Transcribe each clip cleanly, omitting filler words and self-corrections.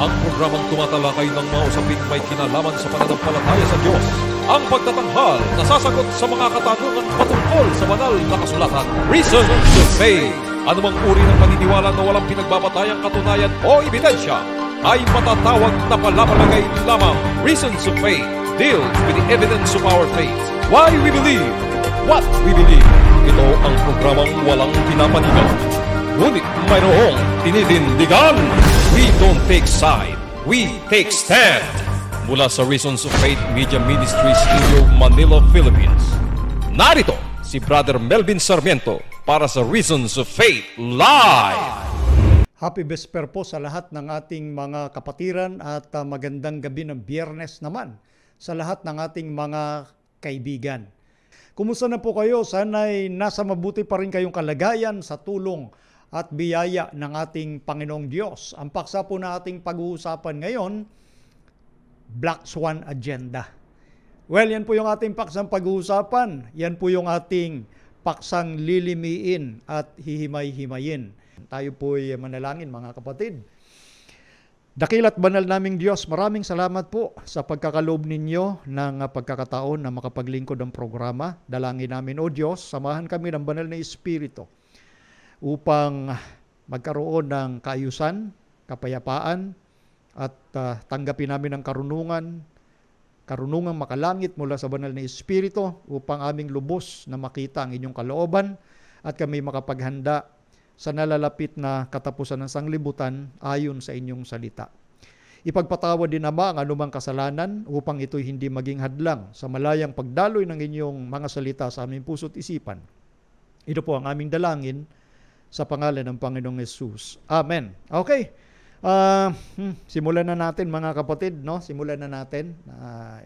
Ang programang tumatalakay ng mga usaping may kinalaman sa pananampalataya sa Diyos. Ang pagtatanghal na sasagot sa mga katanungan patungkol sa banal na kasulatan. Reason to Faith. Anumang uri ng paniniwala na walang pinagbabatayang katunayan o ebidensya ay matatawag na palapalagay lamang. Reason to Faith deals with the evidence of our faith. Why we believe what we believe. Ito ang programang walang pinapanigan, ngunit mayroong tinitindigan. We don't take side, we take stand. Mula sa Reasons of Faith Media Ministry Studio, Manila, Philippines. Narito si Brother Melvin Sarmiento para sa Reasons of Faith Live. Happy Vesper po sa lahat ng ating mga kapatiran at magandang gabi ng Biyernes naman sa lahat ng ating mga kaibigan. Kumusta na po kayo? Sana'y nasa mabuti pa rin kayong kalagayan sa tulong at biyaya ng ating Panginoong Diyos. Ang paksa po na ating pag-uusapan ngayon, Black Swan Agenda. Well, yan po yung ating paksang pag-uusapan. Yan po yung ating paksang lilimiin at hihimay-himayin. Tayo po'y manalangin, mga kapatid. Dakila't banal naming Diyos, maraming salamat po sa pagkakaloob ninyo ng pagkakataon na makapaglingkod ng programa. Dalangin namin, O Diyos, samahan kami ng banal na Espiritu upang magkaroon ng kaayusan, kapayapaan, at tanggapin namin ang karunungang makalangit mula sa banal na Espiritu upang aming lubos na makita ang inyong kalooban at kami makapaghanda sa nalalapit na katapusan ng sanglibutan ayon sa inyong salita. Ipagpatawad din, Ama, ang anumang kasalanan upang ito'y hindi maging hadlang sa malayang pagdaloy ng inyong mga salita sa aming puso't isipan. Ito po ang aming dalangin sa pangalan ng Panginoong Yesus. Amen. Okay. Simulan na natin, mga kapatid, no? Simulan na natin.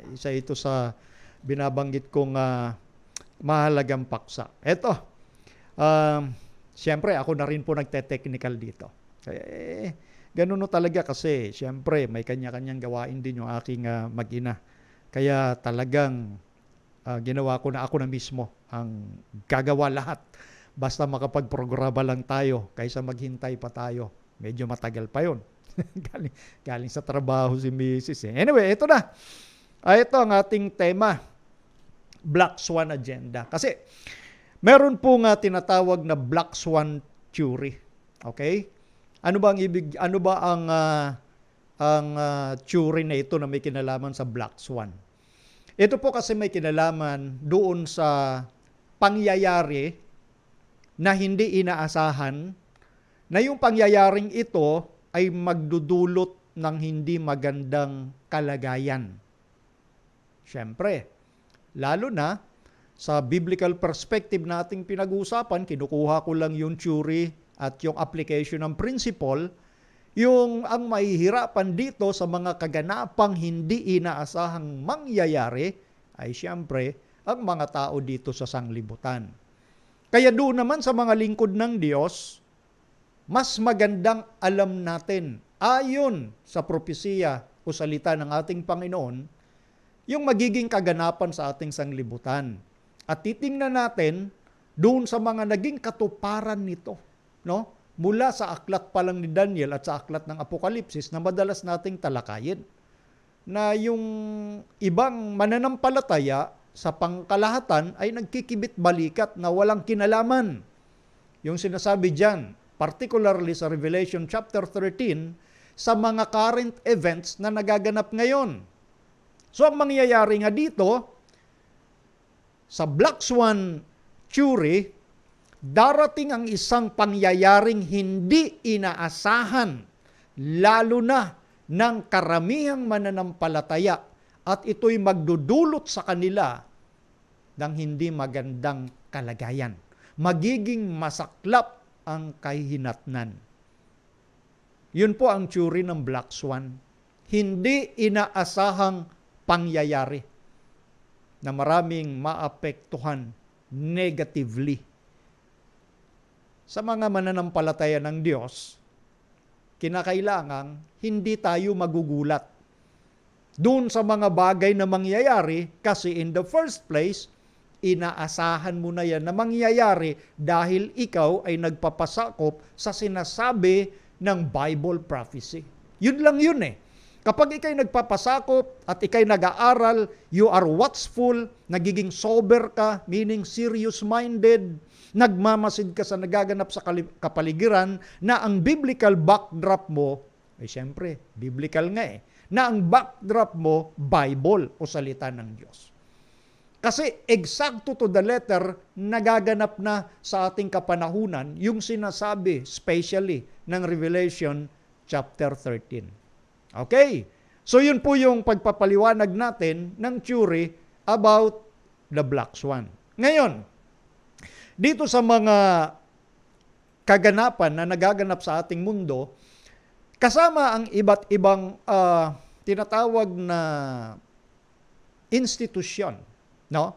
Isa ito sa binabanggit kong mahalagang paksa. Ito. Siyempre, ako na rin po nagte-technical dito. Ganun no talaga kasi, siyempre, may kanya-kanyang gawain din yung aking mag-ina. Kaya talagang ginawa ko na ako na mismo ang gagawa lahat. Basta makapag-programa lang tayo kaysa maghintay pa tayo. Medyo matagal pa yun. galing sa trabaho si Mrs. Anyway, ito na. Ito ang ating tema, Black Swan Agenda. Kasi meron po nga tinatawag na Black Swan Theory. Okay? Ano ba ang theory na ito na may kinalaman sa Black Swan? Ito po kasi may kinalaman doon sa pangyayari na hindi inaasahan, na yung pangyayaring ito ay magdudulot ng hindi magandang kalagayan. Siyempre, lalo na sa biblical perspective na ating pinag-uusapan, kinukuha ko lang yung theory at yung application ng principle, yung ang mahihirapan dito sa mga kaganapang hindi inaasahang mangyayari ay siyempre ang mga tao dito sa sanglibutan. Kaya doon naman sa mga lingkod ng Diyos, mas magandang alam natin, ayon sa propesiya o salita ng ating Panginoon, yung magiging kaganapan sa ating sanglibutan. At titingnan natin doon sa mga naging katuparan nito, no? Mula sa aklat pa lang ni Daniel at sa aklat ng Apokalipsis na madalas nating talakayin. Na yung ibang mananampalataya sa pangkalahatan ay nagkikibit balikat na walang kinalaman. Yung sinasabi dyan, particularly sa Revelation chapter 13, sa mga current events na nagaganap ngayon. So ang mangyayari nga dito, sa Black Swan Theory, darating ang isang pangyayaring hindi inaasahan, lalo na ng karamihang mananampalataya, at ito'y magdudulot sa kanila ng hindi magandang kalagayan. Magiging masaklap ang kahihinatnan. Yun po ang theory ng Black Swan. Hindi inaasahang pangyayari na maraming maapektuhan negatively. Sa mga mananampalataya ng Diyos, kinakailangang hindi tayo magugulat doon sa mga bagay na mangyayari kasi in the first place, inaasahan mo na yan na mangyayari dahil ikaw ay nagpapasakop sa sinasabi ng Bible prophecy. Yun lang yun eh. Kapag ikay nagpapasakop at ikay nag-aaral, you are watchful, nagiging sober ka, meaning serious-minded, nagmamasid ka sa nagaganap sa kapaligiran, na ang biblical backdrop mo, ay syempre, biblical nga eh, na ang backdrop mo, Bible o salita ng Diyos. Kasi eksakto to the letter, nagaganap na sa ating kapanahunan yung sinasabi, especially ng Revelation chapter 13. Okay? So yun po yung pagpapaliwanag natin ng theory about the black swan. Ngayon, dito sa mga kaganapan na nagaganap sa ating mundo, kasama ang iba't ibang tinatawag na institusyon, no?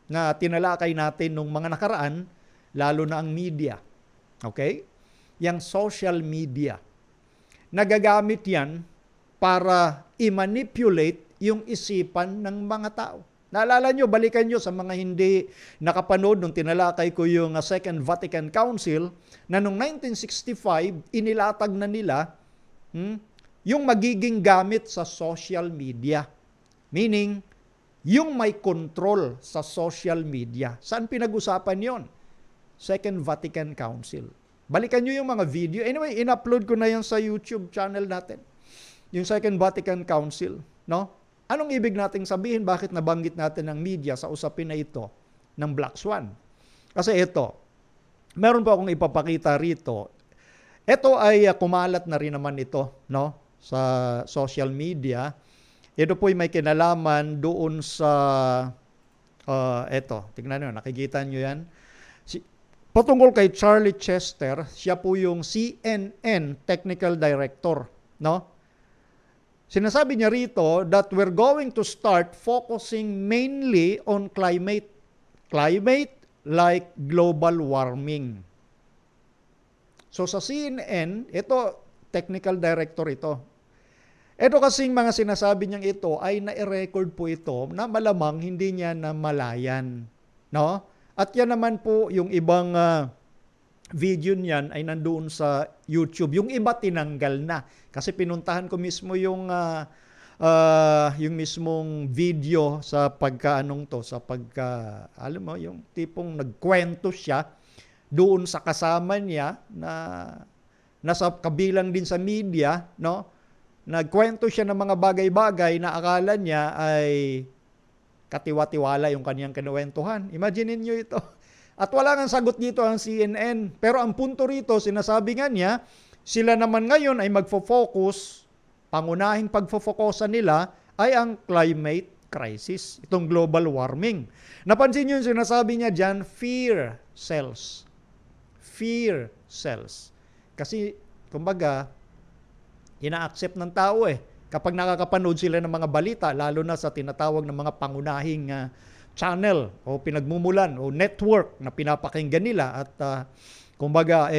Na tinalakay natin nung mga nakaraan, lalo na ang media. Okay? Yang social media. Nagagamit yan para i-manipulate yung isipan ng mga tao. Naalala nyo, balikan nyo sa mga hindi nakapanood nung tinalakay ko yung Second Vatican Council na noong 1965, inilatag na nila yung magiging gamit sa social media. Meaning, yung may control sa social media. Saan pinag-usapan yon? Second Vatican Council. Balikan nyo yung mga video. Anyway, in-upload ko na yan sa YouTube channel natin. Yung Second Vatican Council. No? Anong ibig nating sabihin? Bakit nabanggit natin ng media sa usapin na ito ng Black Swan? Kasi ito, meron pa akong ipapakita rito. Ito ay kumalat na rin naman ito, no? Sa social media. Ito po ay may kinalaman doon sa, eto, tingnan nyo, nakikita nyo yan. Patungkol kay Charlie Chester, siya po yung CNN Technical Director, no? Sinasabi niya rito that we're going to start focusing mainly on climate like global warming. So sa CNN, ito, technical director ito. Ito kasing mga sinasabi niyang ito ay na-record po ito na malamang hindi niya namalayan. No? At yan naman po yung ibang video niyan ay nandoon sa YouTube. Yung iba tinanggal na. Kasi pinuntahan ko mismo yung mismong video sa pagkaanong to, sa alam mo, yung tipong nagkwento siya doon sa kasama niya na nasa kabilang din sa media, no? Nagkwento siya ng mga bagay-bagay na akala niya ay katiwa-tiwala yung kaniyang kinuwentuhan. Imagine niyo ito. At wala nang sagot dito ang CNN. Pero ang punto rito, sinasabi nga niya, sila naman ngayon ay magfo-focus, pangunahing pagfo-focusan nila ay ang climate crisis, itong global warming. Napansin niyo yung sinasabi niya dyan, fear sells. Fear sells. Kasi, kumbaga, ina-accept ng tao eh. Kapag nakakapanood sila ng mga balita, lalo na sa tinatawag ng mga pangunahing channel o pinagmumulan o network na pinapakinggan nila at kumbaga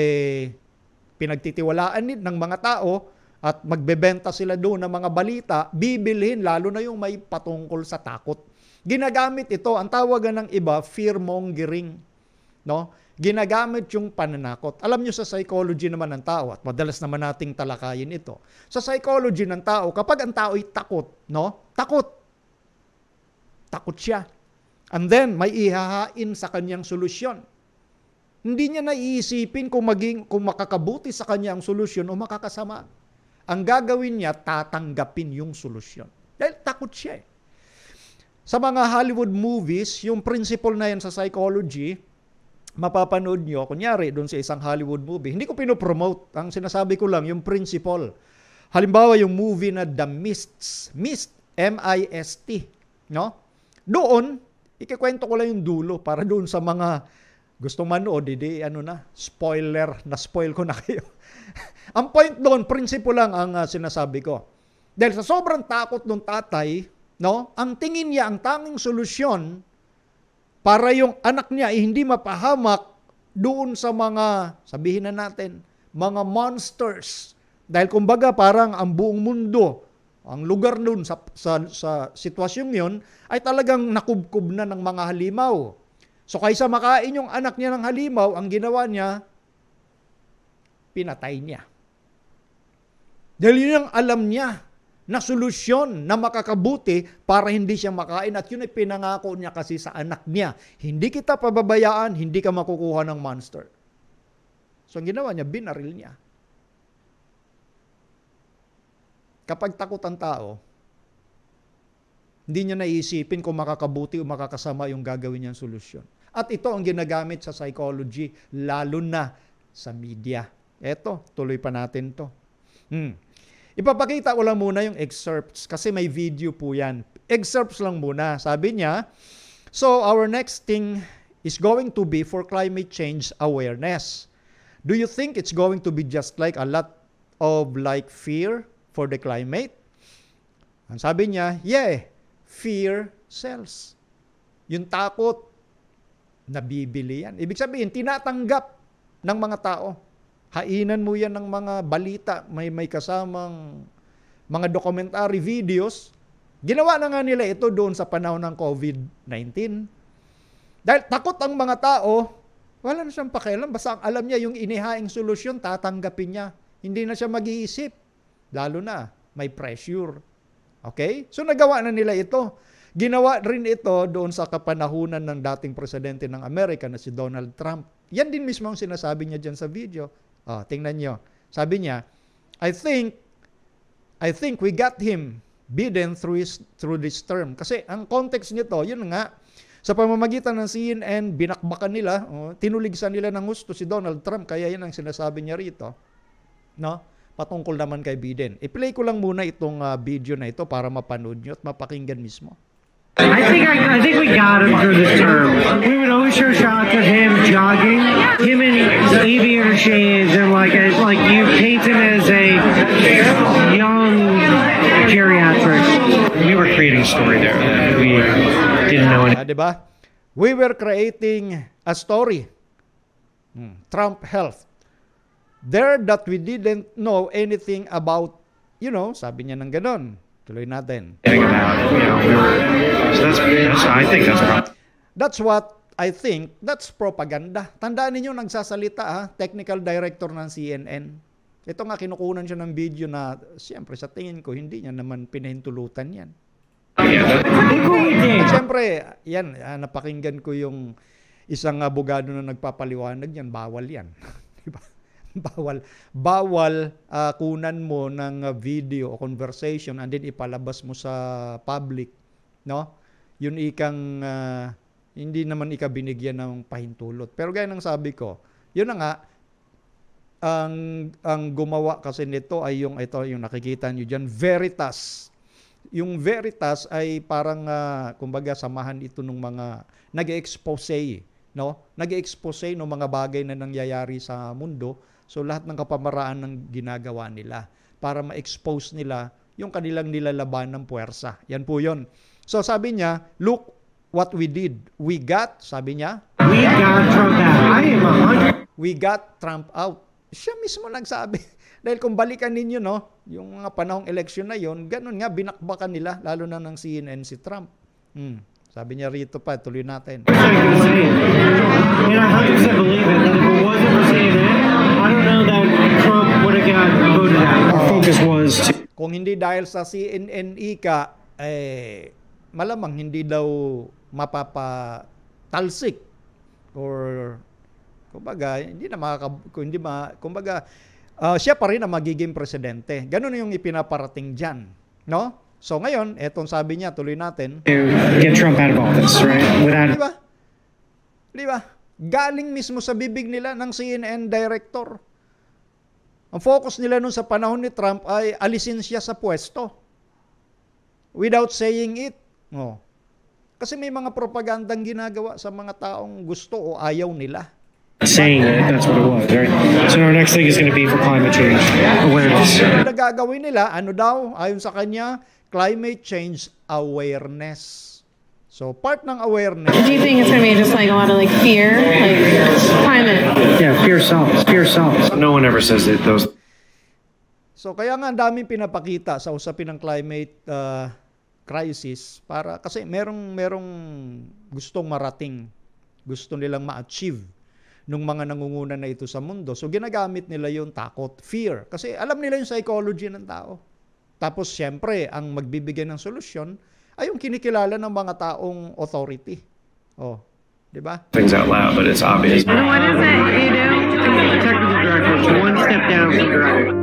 pinagtitiwalaan ng mga tao at magbebenta sila doon ng mga balita, bibilhin lalo na yung may patungkol sa takot. Ginagamit ito, ang tawagan ng iba, fear-mongering. No? Ginagamit yung pananakot. Alam nyo sa psychology naman ng tao, at madalas naman nating talakayin ito. Sa psychology ng tao, kapag ang tao ay takot, no? Takot siya. And then, may ihahain sa kanyang solusyon. Hindi niya naiisipin kung makakabuti sa kanya ang solusyon o makakasama. Ang gagawin niya, tatanggapin yung solusyon. Dahil takot siya eh. Sa mga Hollywood movies, yung principle na yan sa psychology, mapapanood nyo, kunyari, doon sa isang Hollywood movie. Hindi ko pinopromote. Ang sinasabi ko lang, yung principle. Halimbawa, yung movie na The Mist, M-I-S-T. No? Doon, ikikwento ko lang yung dulo para doon sa mga gustong manood, spoiler, na-spoil ko na kayo. Ang point doon, principle lang ang sinasabi ko. Dahil sa sobrang takot ng tatay, no, ang tingin niya, ang tanging solusyon para yung anak niya ay hindi mapahamak doon sa mga, sabihin na natin, mga monsters. Dahil kumbaga parang ang buong mundo, ang lugar doon sa sitwasyong yun, ay talagang nakubkob na ng mga halimaw. So kaysa makain yung anak niya ng halimaw, ang ginawa niya, pinatay niya. Dahil yun ang alam niya na solusyon na makakabuti para hindi siya makain. At yun ay pinangako niya kasi sa anak niya. Hindi kita pababayaan, hindi ka makukuha ng monster. So ang ginawa niya, binaril niya. Kapag takot ang tao, hindi niya naisipin kung makakabuti o makakasama yung gagawin niyang solusyon. At ito ang ginagamit sa psychology, lalo na sa media. Eto, tuloy pa natin to. Ipapakita ko lang muna yung excerpts kasi may video po yan. Excerpts lang muna. Sabi niya, so our next thing is going to be for climate change awareness. Do you think it's going to be just like a lot of like fear for the climate? Ang sabi niya, yeah, fear sells. Yung takot, nabibili yan. Ibig sabihin, tinatanggap ng mga tao. Hainan mo yan ng mga balita, may kasamang mga documentary videos. Ginawa na nga nila ito doon sa panahon ng COVID-19. Dahil takot ang mga tao, wala na siyang pakialam. Basta alam niya yung inihaing solusyon, tatanggapin niya. Hindi na siya mag-iisip. Lalo na, may pressure. Okay? So nagawa na nila ito. Ginawa rin ito doon sa kapanahunan ng dating presidente ng Amerika na si Donald Trump. Yan din mismo ang sinasabi niya dyan sa video. Tingnan nyo. Sabi niya, I think we got him beaten through this term. Kasi ang context nito, yun nga, sa pamamagitan ng CNN, binakbakan nila, tinuligsan nila ng gusto si Donald Trump, kaya yan ang sinasabi niya rito. No? Patungkol naman kay Biden. I-play ko lang muna itong video na ito para mapanood nyo at mapakinggan mismo. I think we got him through this term. We would always show shots of him jogging, him in aviator shades, and like you paint him as a young geriatric. We were creating a story there. We didn't know it. Diba? We were creating a story. Trump health. There that we didn't know anything about, sabi niya ng ganon. Tuloy natin. I think that's what I think. That's propaganda. Tandaan niyo nagsasalita technical director ng CNN. Ito nga kinukunan siya ng video na siyempre sa tingin ko hindi niya naman pinahintulutan yan. At siyempre, yan, napakinggan ko yung isang abogado na nagpapaliwanag yan, bawal yan. Diba? Bawal kunan mo ng video o conversation and then ipalabas mo sa public, no? Yun ikang hindi naman binigyan ng pahintulot. Pero gaya ng sabi ko, yun na nga ang gumawa kasi nito ay yung nakikita niyo diyan, Veritas. Yung Veritas ay parang kumbaga samahan ito ng mga nag-expose, no? Nag-expose ng mga bagay na nangyayari sa mundo. So lahat ng kapamaraan ng ginagawa nila para ma-expose nila yung kanilang nilalaban ng puwersa. Yan po yun. So sabi niya, look what we did. We got, sabi niya, we got Trump out. We got Trump out. Siya mismo nagsabi. Dahil kung balikan ninyo, no, yung mga panahong eleksyon na yon, ganun nga, binakbakan nila, lalo na ng CNN si Trump. Sabi niya rito pa, tuloy natin. And I 100% believe it. That if it wasn't for CNN, I don't know that Trump would have got voted out. Our focus was to... Kung hindi dahil sa CNN ika, malamang hindi daw mapapatalsik or kumbaga siya pa rin ang magiging presidente. Ganun yung ipinaparating diyan, no? So ngayon, etong sabi niya, tuloy natin. Get Trump out of office, right? Without... Di ba? Galing mismo sa bibig nila ng CNN director. Ang focus nila nun sa panahon ni Trump ay alisin siya sa pwesto. Without saying it. Kasi may mga propagandang ginagawa sa mga taong gusto o ayaw nila. Saying it, that's what it was, right? So our next thing is going to be for climate change awareness. Ang gagawin nila, ayon sa kanya, climate change awareness. So, part ng awareness. Do you think it's going to be just like a lot of fear? Like climate? Yeah, fear sells. Fear sells. No one ever says that those... So, kaya nga ang daming pinapakita sa usapin ng climate crisis kasi merong gustong marating. Gusto nilang ma-achieve ng mga nangunguna na ito sa mundo. So ginagamit nila yung takot, fear. Kasi alam nila yung psychology ng tao. Tapos siyempre, ang magbibigay ng solusyon ay yung kinikilala ng mga taong authority. Oh, di ba? Things out loud, but it's obvious. And what is it you do? Technical director. It's one step down from director.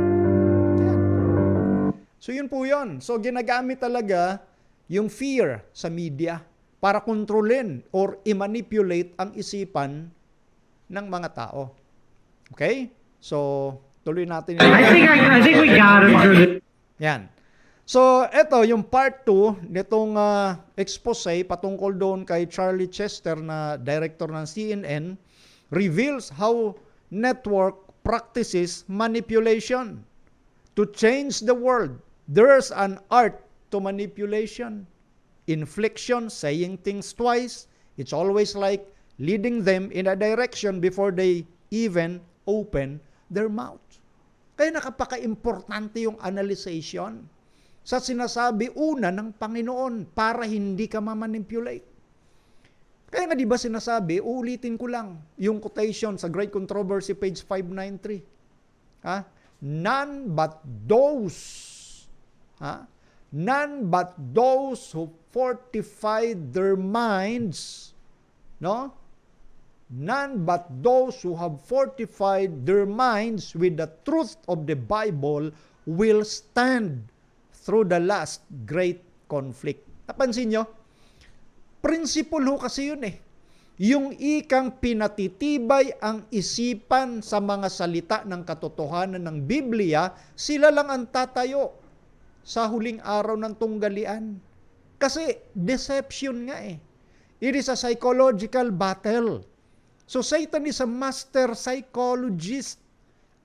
So yun po yun. So ginagamit talaga yung fear sa media para kontrolin or i-manipulate ang isipan ng mga tao. Okay? So, tuloy natin. I think we got him through the... Yan. So, eto, yung part 2 nitong expose patungkol doon kay Charlie Chester na director ng CNN reveals how network practices manipulation to change the world. There's an art to manipulation. Inflection, saying things twice. It's always like leading them in a direction before they even open their mouth. Kaya nakapaka-importante yung analyzation sa sinasabi una ng Panginoon para hindi ka ma-manipulate. Kaya nga di ba sinasabi, uulitin ko lang yung quotation sa Great Controversy, page 593. None but those who fortified their minds, no? None but those who have fortified their minds with the truth of the Bible will stand through the last great conflict. Napansin nyo? Principle ho kasi yun eh. Yung ikang pinatitibay ang isipan sa mga salita ng katotohanan ng Biblia, sila lang ang tatayo sa huling araw ng tunggalian. Kasi deception nga eh. It is a psychological battle. So Satan is a master psychologist.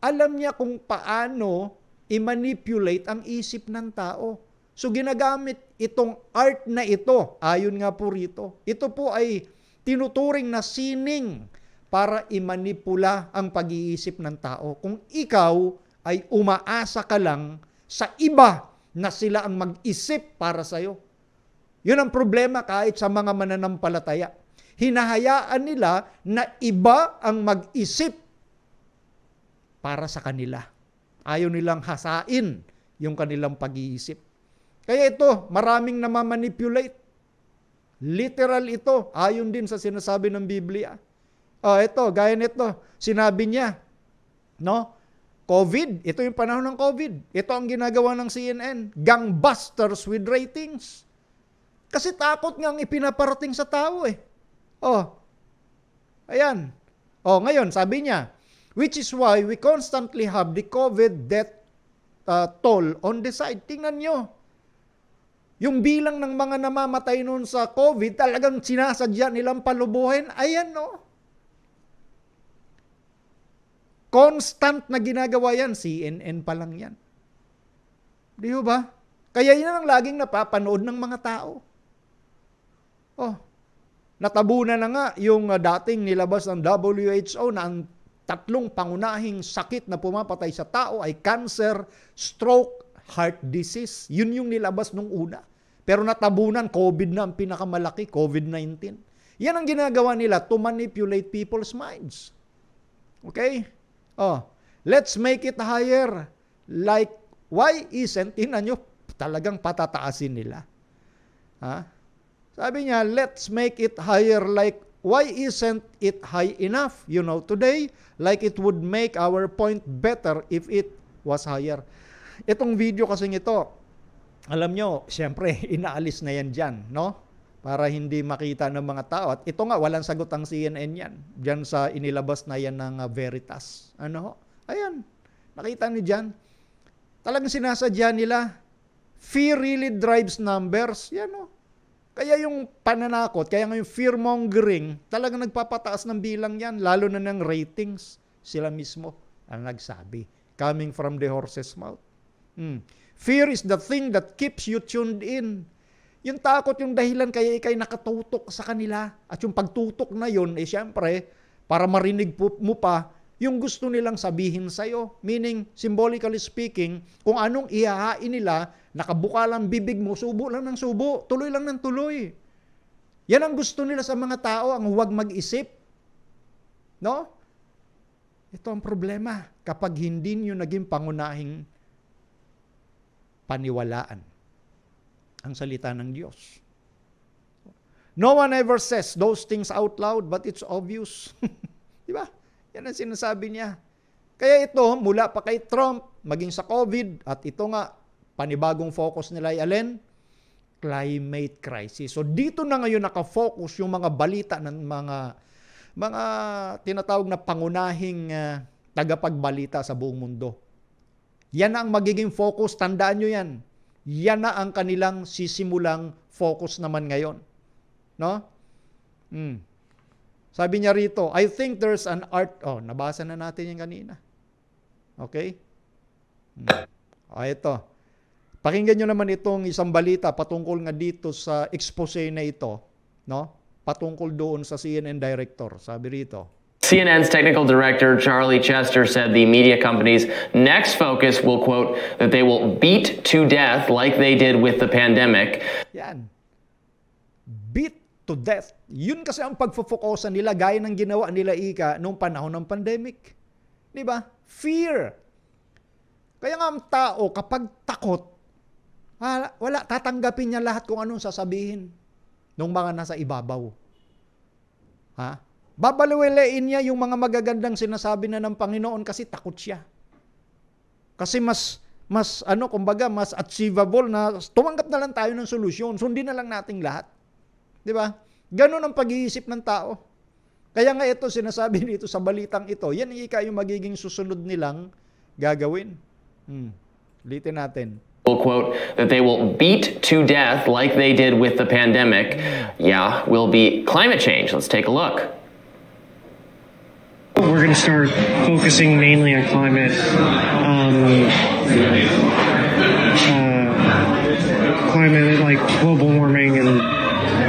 Alam niya kung paano i-manipulate ang isip ng tao. So ginagamit itong art na ito, ayon nga po rito. Ito po ay tinuturing na sining para imanipula ang pag-iisip ng tao. Kung ikaw ay umaasa ka lang sa iba na sila ang mag-isip para sa'yo. Yun ang problema kahit sa mga mananampalataya. Hinahayaan nila na iba ang mag-isip para sa kanila. Ayaw nilang hasain yung kanilang pag-iisip. Kaya ito, maraming namamanipulate. Literal ito, ayon din sa sinasabi ng Biblia. Ito, gaya nito, sinabi niya, no? COVID, ito yung panahon ng COVID. Ito ang ginagawa ng CNN, gangbusters with ratings. Kasi takot nga ang ipinaparating sa tao eh. Ayan. Ngayon, sabi niya, which is why we constantly have the COVID death toll on the side. Tingnan nyo. Yung bilang ng mga namamatay noon sa COVID, talagang sinasadya nilang palubuhin. Ayan, no? Constant na ginagawa yan. CNN pa lang yan. Di ba? Kaya yan ang laging napapanood ng mga tao. Natabunan na nga yung dating nilabas ng WHO na ang 3 pangunahing sakit na pumapatay sa tao ay cancer, stroke, heart disease. Yun yung nilabas nung una. Pero natabunan, COVID na ang pinakamalaki, COVID-19. Yan ang ginagawa nila to manipulate people's minds. Okay? Let's make it higher. Like, why isn't? Tingnan nyo, talagang patataasin nila. Sabi niya, let's make it higher. Like, why isn't it high enough? You know, today, like it would make our point better if it was higher. Itong video kasing ito, alam nyo, siyempre, inaalis na yan dyan, no? Para hindi makita ng mga tao. At ito nga, walang sagot ang CNN yan. Dyan sa inilabas na yan ng Veritas. Ayan, nakita niyo dyan. Talagang sinasadya nila, fear really drives numbers. Yan, no? Kaya yung pananakot, kaya nga yung fear-mongering, talagang nagpapataas ng bilang yan, lalo na ng ratings. Sila mismo ang nagsabi, coming from the horse's mouth. Fear is the thing that keeps you tuned in. Yung takot yung dahilan kaya ikay nakatutok sa kanila. At yung pagtutok na yun, siyempre, para marinig mo pa, yung gusto nilang sabihin sa'yo. Meaning, symbolically speaking, kung anong ihahain nila, nakabuka lang bibig mo, subo lang ng subo, tuloy lang ng tuloy. Yan ang gusto nila sa mga tao, ang huwag mag-isip. No? Ito ang problema kapag hindi nyo naging pangunahing paniwalaan ang salita ng Diyos. No one ever says those things out loud, but it's obvious. Di ba? Yan ang sinasabi niya. Kaya ito, mula pa kay Trump, maging sa COVID, at ito nga, panibagong focus nila ay alin? Climate crisis. So dito na ngayon nakafocus yung mga balita ng mga tinatawag na pangunahing tagapagbalita sa buong mundo. Yan ang magiging focus, tandaan nyo yan. Yan na ang kanilang sisimulang focus naman ngayon. No? Sabi niya rito, I think there's an art, nabasa na natin yan kanina. Okay? Ito. Pakinggan nyo naman itong isang balita patungkol nga dito sa expose na ito, no? Patungkol doon sa CNN director. Sabi rito, CNN's technical director, Charlie Chester, said the media company's next focus will, quote, that they will beat to death like they did with the pandemic. Yan. Beat to death. Yun kasi ang pagfofokusan nila gaya ng ginawa nila Ika noong panahon ng pandemic. Di ba? Fear. Kaya nga ang tao kapag takot, wala, tatanggapin niya lahat kung anong sasabihin ng mga nasa ibabaw. Ha? Babaliwalain niya yung mga magagandang sinasabi na ng Panginoon kasi takot siya. Kasi mas kumbaga, mas achievable na tumanggap na lang tayo ng solusyon. Sundin na lang nating lahat. Di ba? Ganon ang pag-iisip ng tao. Kaya nga ito, sinasabi dito sa balitang ito, yan yung magiging susunod nilang gagawin. Ulitin natin. Will, quote, that they will beat to death like they did with the pandemic. Yeah, will be climate change. Let's take a look. We're going to start focusing mainly on climate, climate like global warming, and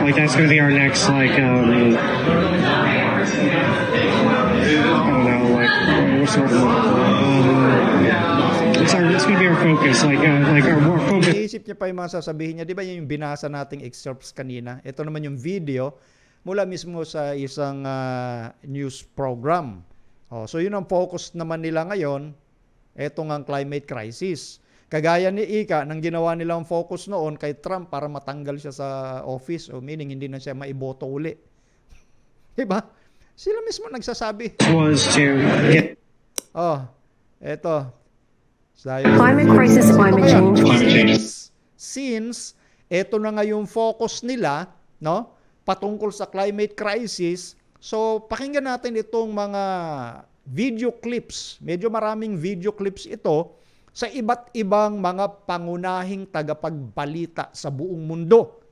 like that's going to be our next like I don't know, like what sort of it's going to be our focus, like our more focus. Iisip niya pa yung mga sasabihin niya, di ba yung binasa nating excerpts kanina? Ito naman yung video mula mismo sa isang news program. So yun ang focus naman nila ngayon, eto nga climate crisis. Kagaya ni Ika, nang ginawa nilang focus noon kay Trump para matanggal siya sa office, meaning hindi na siya maiboto uli. Diba? Sila mismo nagsasabi. Was to get eto. Climate crisis, climate change. Since eto na nga yung focus nila, no? Patungkol sa climate crisis, so pakinggan natin itong mga video clips. Medyo maraming video clips ito sa iba't ibang mga pangunahing tagapagbalita sa buong mundo.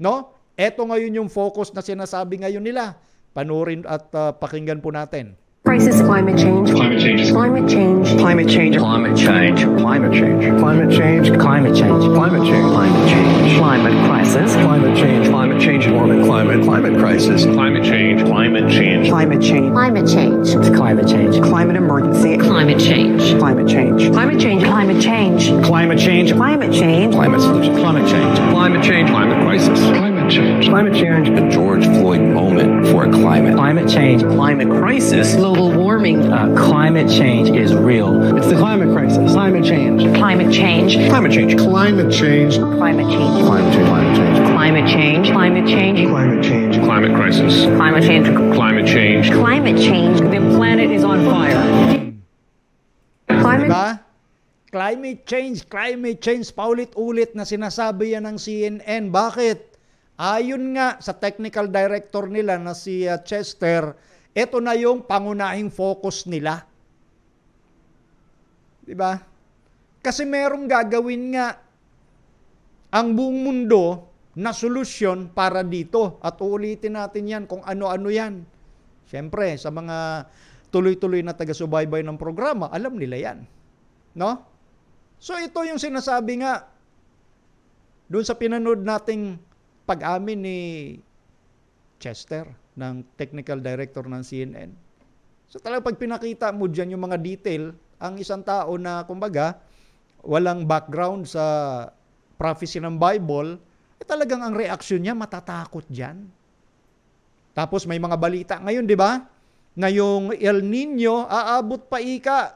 No? Ito ngayon yung focus na sinasabi ngayon nila. Panurin at pakinggan po natin. Crisis, climate change. Climate change. Climate change. Climate change. Climate change. Climate change. Climate change. Climate change. Climate change. Climate change. Climate crisis. Climate change. Climate change. Warming climate. Climate crisis. Climate change. Climate change. Climate change. Climate change. Climate change. Climate emergency. Climate change. Climate change. Climate change. Climate change. Climate change. Climate change. Climate solution. Climate change. Climate change. Climate crisis. Climate change. Climate change. The George Floyd moment for climate. Climate change. Climate crisis. Global warming. Climate change is real. It's the climate crisis. Climate change. Climate change. Climate change. Climate change. Climate change. Climate change. Climate change. Climate change. Climate change. Climate crisis. Climate change. Climate change. Climate change. The planet is on fire. Climate Diba? Climate change, paulit-ulit na sinasabi yan ng CNN. Bakit? Ayon nga sa technical director nila na si Chester, ito na yung pangunahing focus nila. Diba? Kasi merong gagawin nga ang buong mundo na solusyon para dito. At uulitin natin yan kung ano-ano yan. Siyempre, sa mga tuloy-tuloy na taga-subaybay ng programa, alam nila yan. No? So ito yung sinasabi nga doon sa pinanood nating pag-amin ni Chester ng technical director ng CNN. So talagang pag pinakita mo dyan yung mga detail, ang isang tao na kumbaga walang background sa prophecy ng Bible, talagang ang reaksyon niya matatakot dyan. Tapos may mga balita ngayon, di ba? Ngayong El Nino, aabot pa ika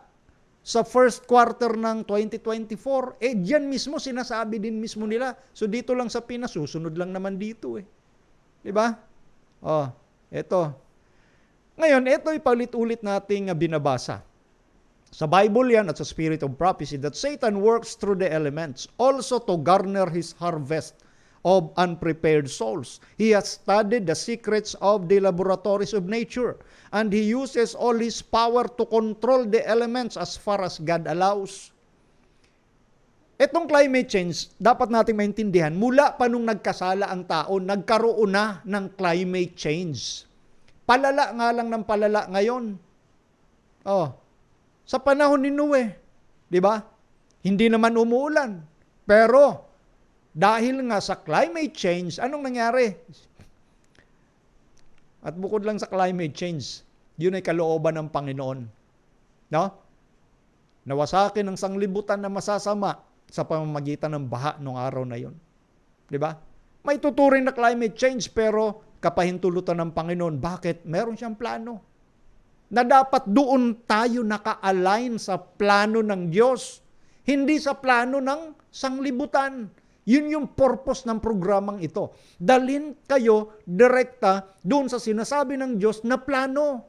sa first quarter ng 2024. Diyan mismo, sinasabi din mismo nila. So dito lang sa Pinas, susunod lang naman dito eh. Diba? Eto. Ngayon, ito ipalit-ulit nating binabasa. Sa Bible yan at sa Spirit of Prophecy that Satan works through the elements also to garner his harvest of unprepared souls. He has studied the secrets of the laboratories of nature, and he uses all his power to control the elements as far as God allows. Itong climate change, dapat nating maintindihan, mula pa nung nagkasala ang tao, nagkaroon na ng climate change. Palala nga lang ng palala ngayon. Sa panahon ni Noe, di ba? Hindi naman umuulan. Pero, dahil nga sa climate change, anong nangyari? At bukod lang sa climate change, yun ay kalooban ng Panginoon. No? Nawasakin ang sanglibutan na masasama sa pamamagitan ng baha noong araw na yun. Di ba? May tuturing na climate change pero kapahintulutan ng Panginoon. Bakit? Meron siyang plano. Na dapat doon tayo naka-align sa plano ng Diyos. Hindi sa plano ng sanglibutan. Yun yung purpose ng programang ito. Dalhin kayo direkta doon sa sinasabi ng Diyos na plano.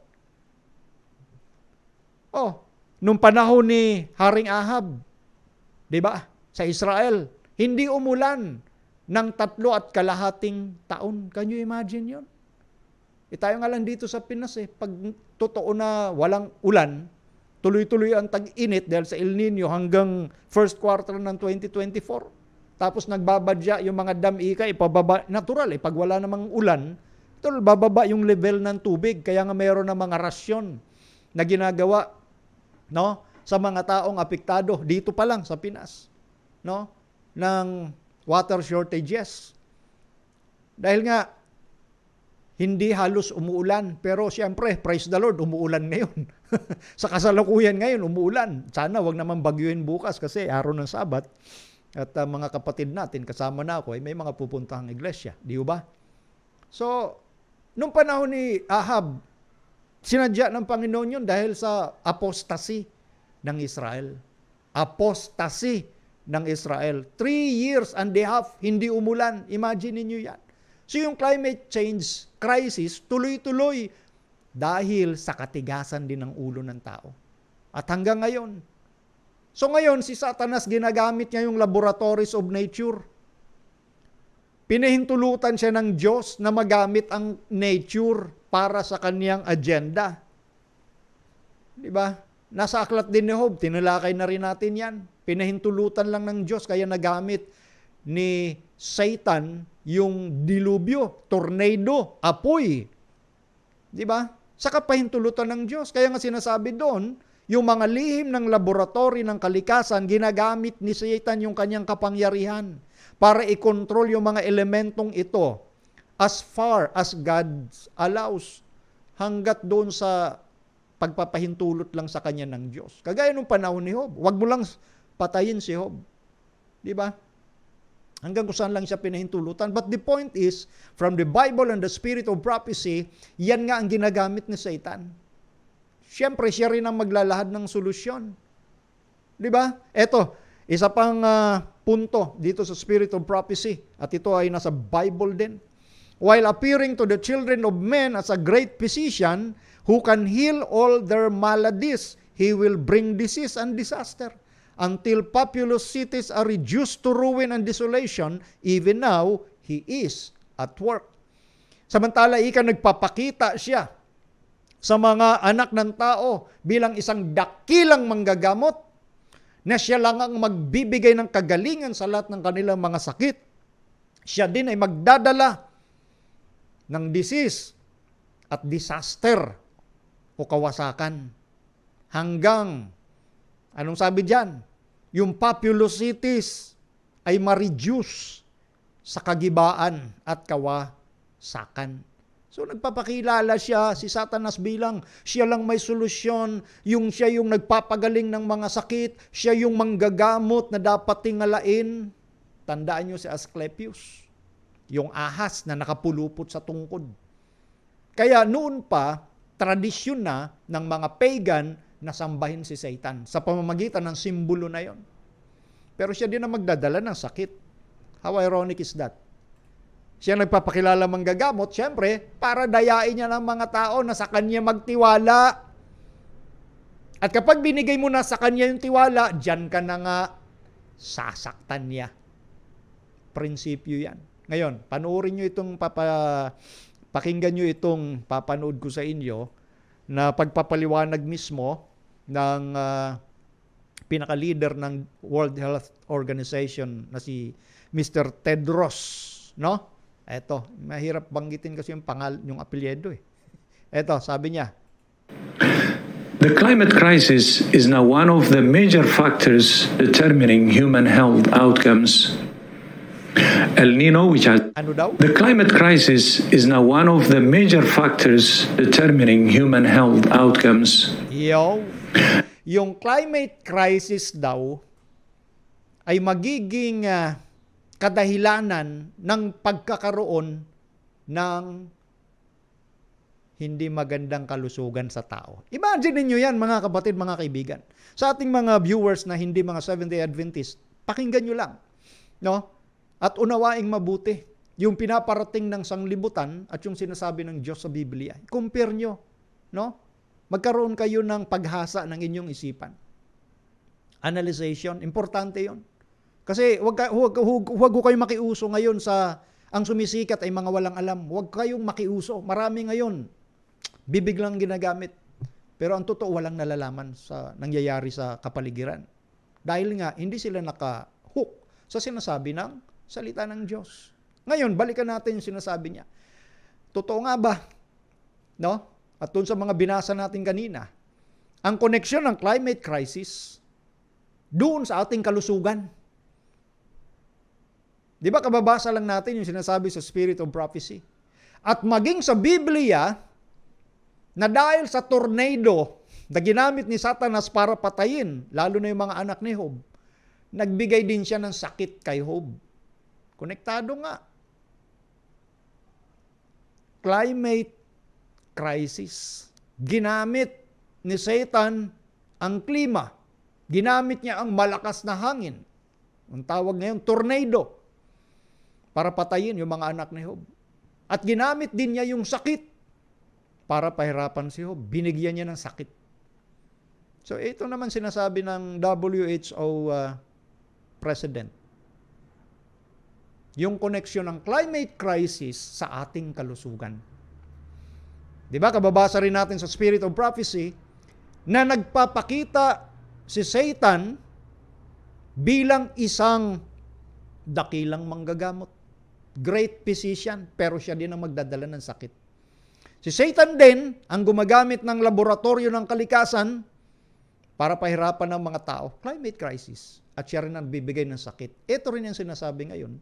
Nung panahon ni Haring Ahab, di ba, sa Israel, hindi umulan ng 3.5 taon. Can you imagine yun? Tayo nga lang dito sa Pinas pag totoo na walang ulan, tuloy-tuloy ang tag-init dahil sa El Nino hanggang first quarter ng 2024. Tapos nagbabadya yung mga dam ipababa. Natural pag wala namang ulan, bababa yung level ng tubig. Kaya nga mayroon na mga rasyon na ginagawa, no, sa mga taong apektado dito pa lang sa Pinas, no, ng water shortages. Dahil nga hindi halos umuulan, pero siyempre, praise the Lord, umuulan ngayon. Sa kasalukuyan ngayon, umuulan. Sana wag naman bagyuhin bukas kasi araw ng Sabat. At mga kapatid natin, kasama na ako, may mga pupuntahang iglesia. Di ba? So, nung panahon ni Ahab, sinadya ng Panginoon yun dahil sa apostasy ng Israel. Apostasy ng Israel. 3 years and a half, hindi umulan. Imagine niyo yan. So, yung climate change crisis, tuloy-tuloy dahil sa katigasan din ng ulo ng tao. At hanggang ngayon, so ngayon, si Satanas ginagamit niya yung laboratories of nature. Pinahintulutan siya ng Diyos na magamit ang nature para sa kaniyang agenda. Di ba? Nasa aklat din ni Job, tinalakay na rin natin yan. Pinahintulutan lang ng Diyos, kaya nagamit ni Satan yung dilubyo, tornado, apoy. Di ba? Sa kapahintulutan ng Diyos. Kaya nga sinasabi doon, yung mga lihim ng laboratory ng kalikasan, ginagamit ni Satan yung kanyang kapangyarihan para i-control yung mga elementong ito as far as God allows, hanggat doon sa pagpapahintulot lang sa kanya ng Diyos. Kagaya nung panahon ni Job, wag mo lang patayin si Job. Di ba? Hanggang kung saan lang siya pinahintulutan. But the point is, from the Bible and the Spirit of Prophecy, yan nga ang ginagamit ni Satan. Siyempre, siya rin ang maglalahad ng solusyon. Di ba? Eto, isa pang punto dito sa Spirit of Prophecy, at ito ay nasa Bible din. While appearing to the children of men as a great physician who can heal all their maladies, he will bring disease and disaster until populous cities are reduced to ruin and desolation. Even now, he is at work. Samantala, nagpapakita siya sa mga anak ng tao bilang isang dakilang manggagamot na siya lang ang magbibigay ng kagalingan sa lahat ng kanilang mga sakit. Siya din ay magdadala ng disease at disaster o kawasakan hanggang, anong sabi diyan? Yung populous cities ay ma-reduce sa kagibaan at kawasakan. So nagpapakilala siya, si Satanas bilang siya lang may solusyon, siya yung nagpapagaling ng mga sakit, siya yung manggagamot na dapat tingalain. Tandaan nyo si Asclepius, yung ahas na nakapulupot sa tungkod. Kaya noon pa, tradisyon na ng mga pagan na sambahin si Satan sa pamamagitan ng simbolo na yon. Pero siya din ang magdadala ng sakit. How ironic is that? Siya nagpapakilala manggagamot, syempre, para dayain niya ng mga tao na sa kanya magtiwala. At kapag binigay mo na sa kanya yung tiwala, diyan ka na nga sasaktan niya. Prinsipyo yan. Ngayon, panoorin nyo itong pakinggan nyo itong papanood ko sa inyo na pagpapaliwanag mismo ng pinaka-leader ng World Health Organization na si Mr. Tedros, no? Eto, mahirap banggitin kasi yung apelyido eh. Eto, sabi niya, the climate crisis is now one of the major factors determining human health outcomes. El Nino, which has the climate crisis is now one of the major factors determining human health outcomes. Yung climate crisis daw ay magiging kadahilanan ng pagkakaroon ng hindi magandang kalusugan sa tao. Imagine niyo yan, mga kapatid, mga kaibigan. Sa ating mga viewers na hindi mga Seventh-day Adventist, pakinggan nyo lang, no? At unawaing mabuti yung pinaparating ng sanglibutan at yung sinasabi ng Diyos sa Biblia. Compare nyo, no? Magkaroon kayo ng paghasa ng inyong isipan. Analyzation, importante yon. Kasi huwag ko kayong makiuso ngayon sa ang sumisikat ay mga walang alam. Huwag kayong makiuso. Marami ngayon, bibig lang ginagamit. Pero ang totoo, walang nalalaman sa nangyayari sa kapaligiran. Dahil nga, hindi sila naka-hook sa sinasabi ng salita ng Diyos. Ngayon, balikan natin yung sinasabi niya. Totoo nga ba? No? At dun sa mga binasa natin kanina, ang koneksyon ng climate crisis doon sa ating kalusugan. Di ba kababasa lang natin yung sinasabi sa Spirit of Prophecy? At maging sa Biblia, na dahil sa tornado na ginamit ni Satanas para patayin, lalo na yung mga anak ni Job, nagbigay din siya ng sakit kay Job. Konektado nga. Climate crisis. Ginamit ni Satan ang klima. Ginamit niya ang malakas na hangin. Ang tawag ngayon, tornado. Para patayin yung mga anak ni Job. At ginamit din niya yung sakit para pahirapan si Job. Binigyan niya ng sakit. So ito naman sinasabi ng WHO president. Yung koneksyon ng climate crisis sa ating kalusugan. Di ba? Kababasa rin natin sa Spirit of Prophecy na nagpapakita si Satan bilang isang dakilang manggagamot. Great physician, pero siya din ang magdadala ng sakit. Si Satan din ang gumagamit ng laboratorio ng kalikasan para pahirapan ng mga tao. Climate crisis. At siya rin ang bibigay ng sakit. Ito rin ang sinasabi ngayon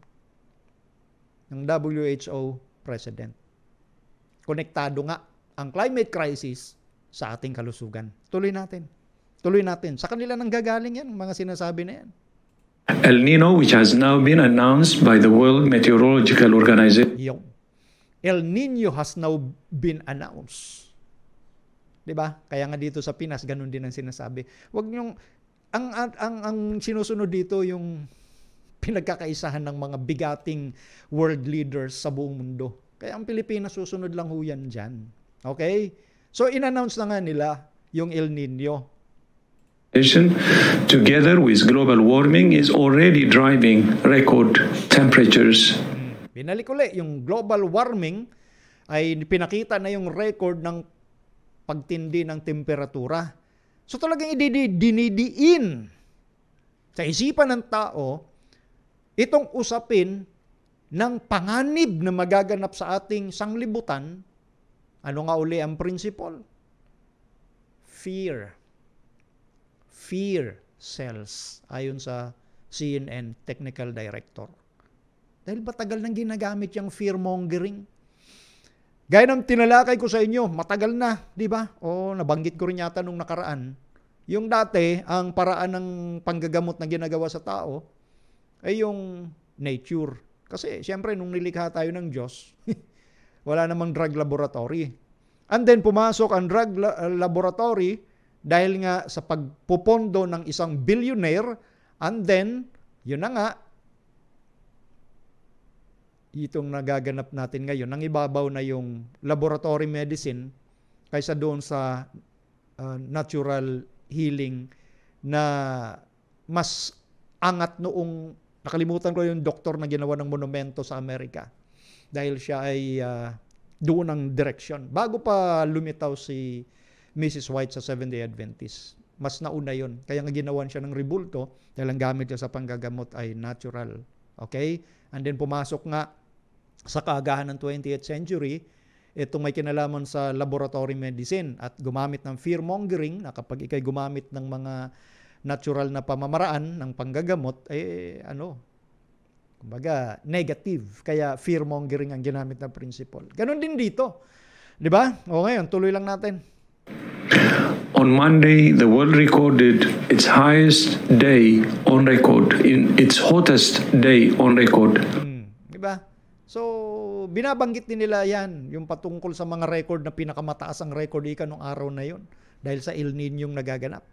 ng WHO president. Konektado nga ang climate crisis sa ating kalusugan. Tuloy natin. Tuloy natin. Sa kanila nang gagaling yan, mga sinasabi na yan. El Nino, which has now been announced by the World Meteorological Organization. El Nino has now been announced. 'Di ba? Kaya nga dito sa Pinas ganun din ang sinasabi. Wag niyong ang sinusunod dito yung pinagkakaisahan ng mga bigating world leaders sa buong mundo. Kaya ang Pilipinas susunod lang ho yan dyan. Okay? So in-announce na nga nila yung El Nino. Together with global warming is already driving record temperatures. Binalik ulit, yung global warming ay pinakita na yung record ng pagtindi ng temperatura. So talagang dinidiin sa isipan ng tao itong usapin ng panganib na magaganap sa ating sanglibutan. Ano nga uli ang principle? Fear. Fear sells, ayon sa CNN Technical Director. Dahil ba tagal nang ginagamit yung fear-mongering? Gaya ng tinalakay ko sa inyo, matagal na, di ba? O nabanggit ko rin yata nung nakaraan. Yung dati, ang paraan ng panggagamot na ginagawa sa tao ay yung nature. Kasi siyempre nung nilikha tayo ng Diyos, wala namang drug laboratory. And then pumasok ang drug laboratory dahil nga sa pagpupondo ng isang billionaire, and then, yun na nga, itong nagaganap natin ngayon, nang ibabaw na yung laboratory medicine kaysa doon sa natural healing na mas angat noong, nakalimutan ko yung doktor na ginawa ng monumento sa Amerika dahil siya ay doon ang direksyon. Bago pa lumitaw si Mrs. White sa Seventh-day Adventist, mas nauna yun. Kaya nga ginawan siya ng rebulto dahil ang gamit niya sa panggagamot ay natural. Okay? And then pumasok nga sa kaagahan ng 20th century, itong may kinalaman sa laboratory medicine at gumamit ng fear-mongering na kapag ikay gumamit ng mga natural na pamamaraan ng panggagamot, kumbaga, negative. Kaya fear-mongering ang ginamit na principle. Ganon din dito. Di ba? O ngayon, tuloy lang natin. On Monday, the world recorded its highest day on record, in its hottest day on record. Di ba? So, binabanggit din nila yan, yung patungkol sa mga record na pinakamataas ang record ika nung araw na yon dahil sa El Niño yung nagaganap.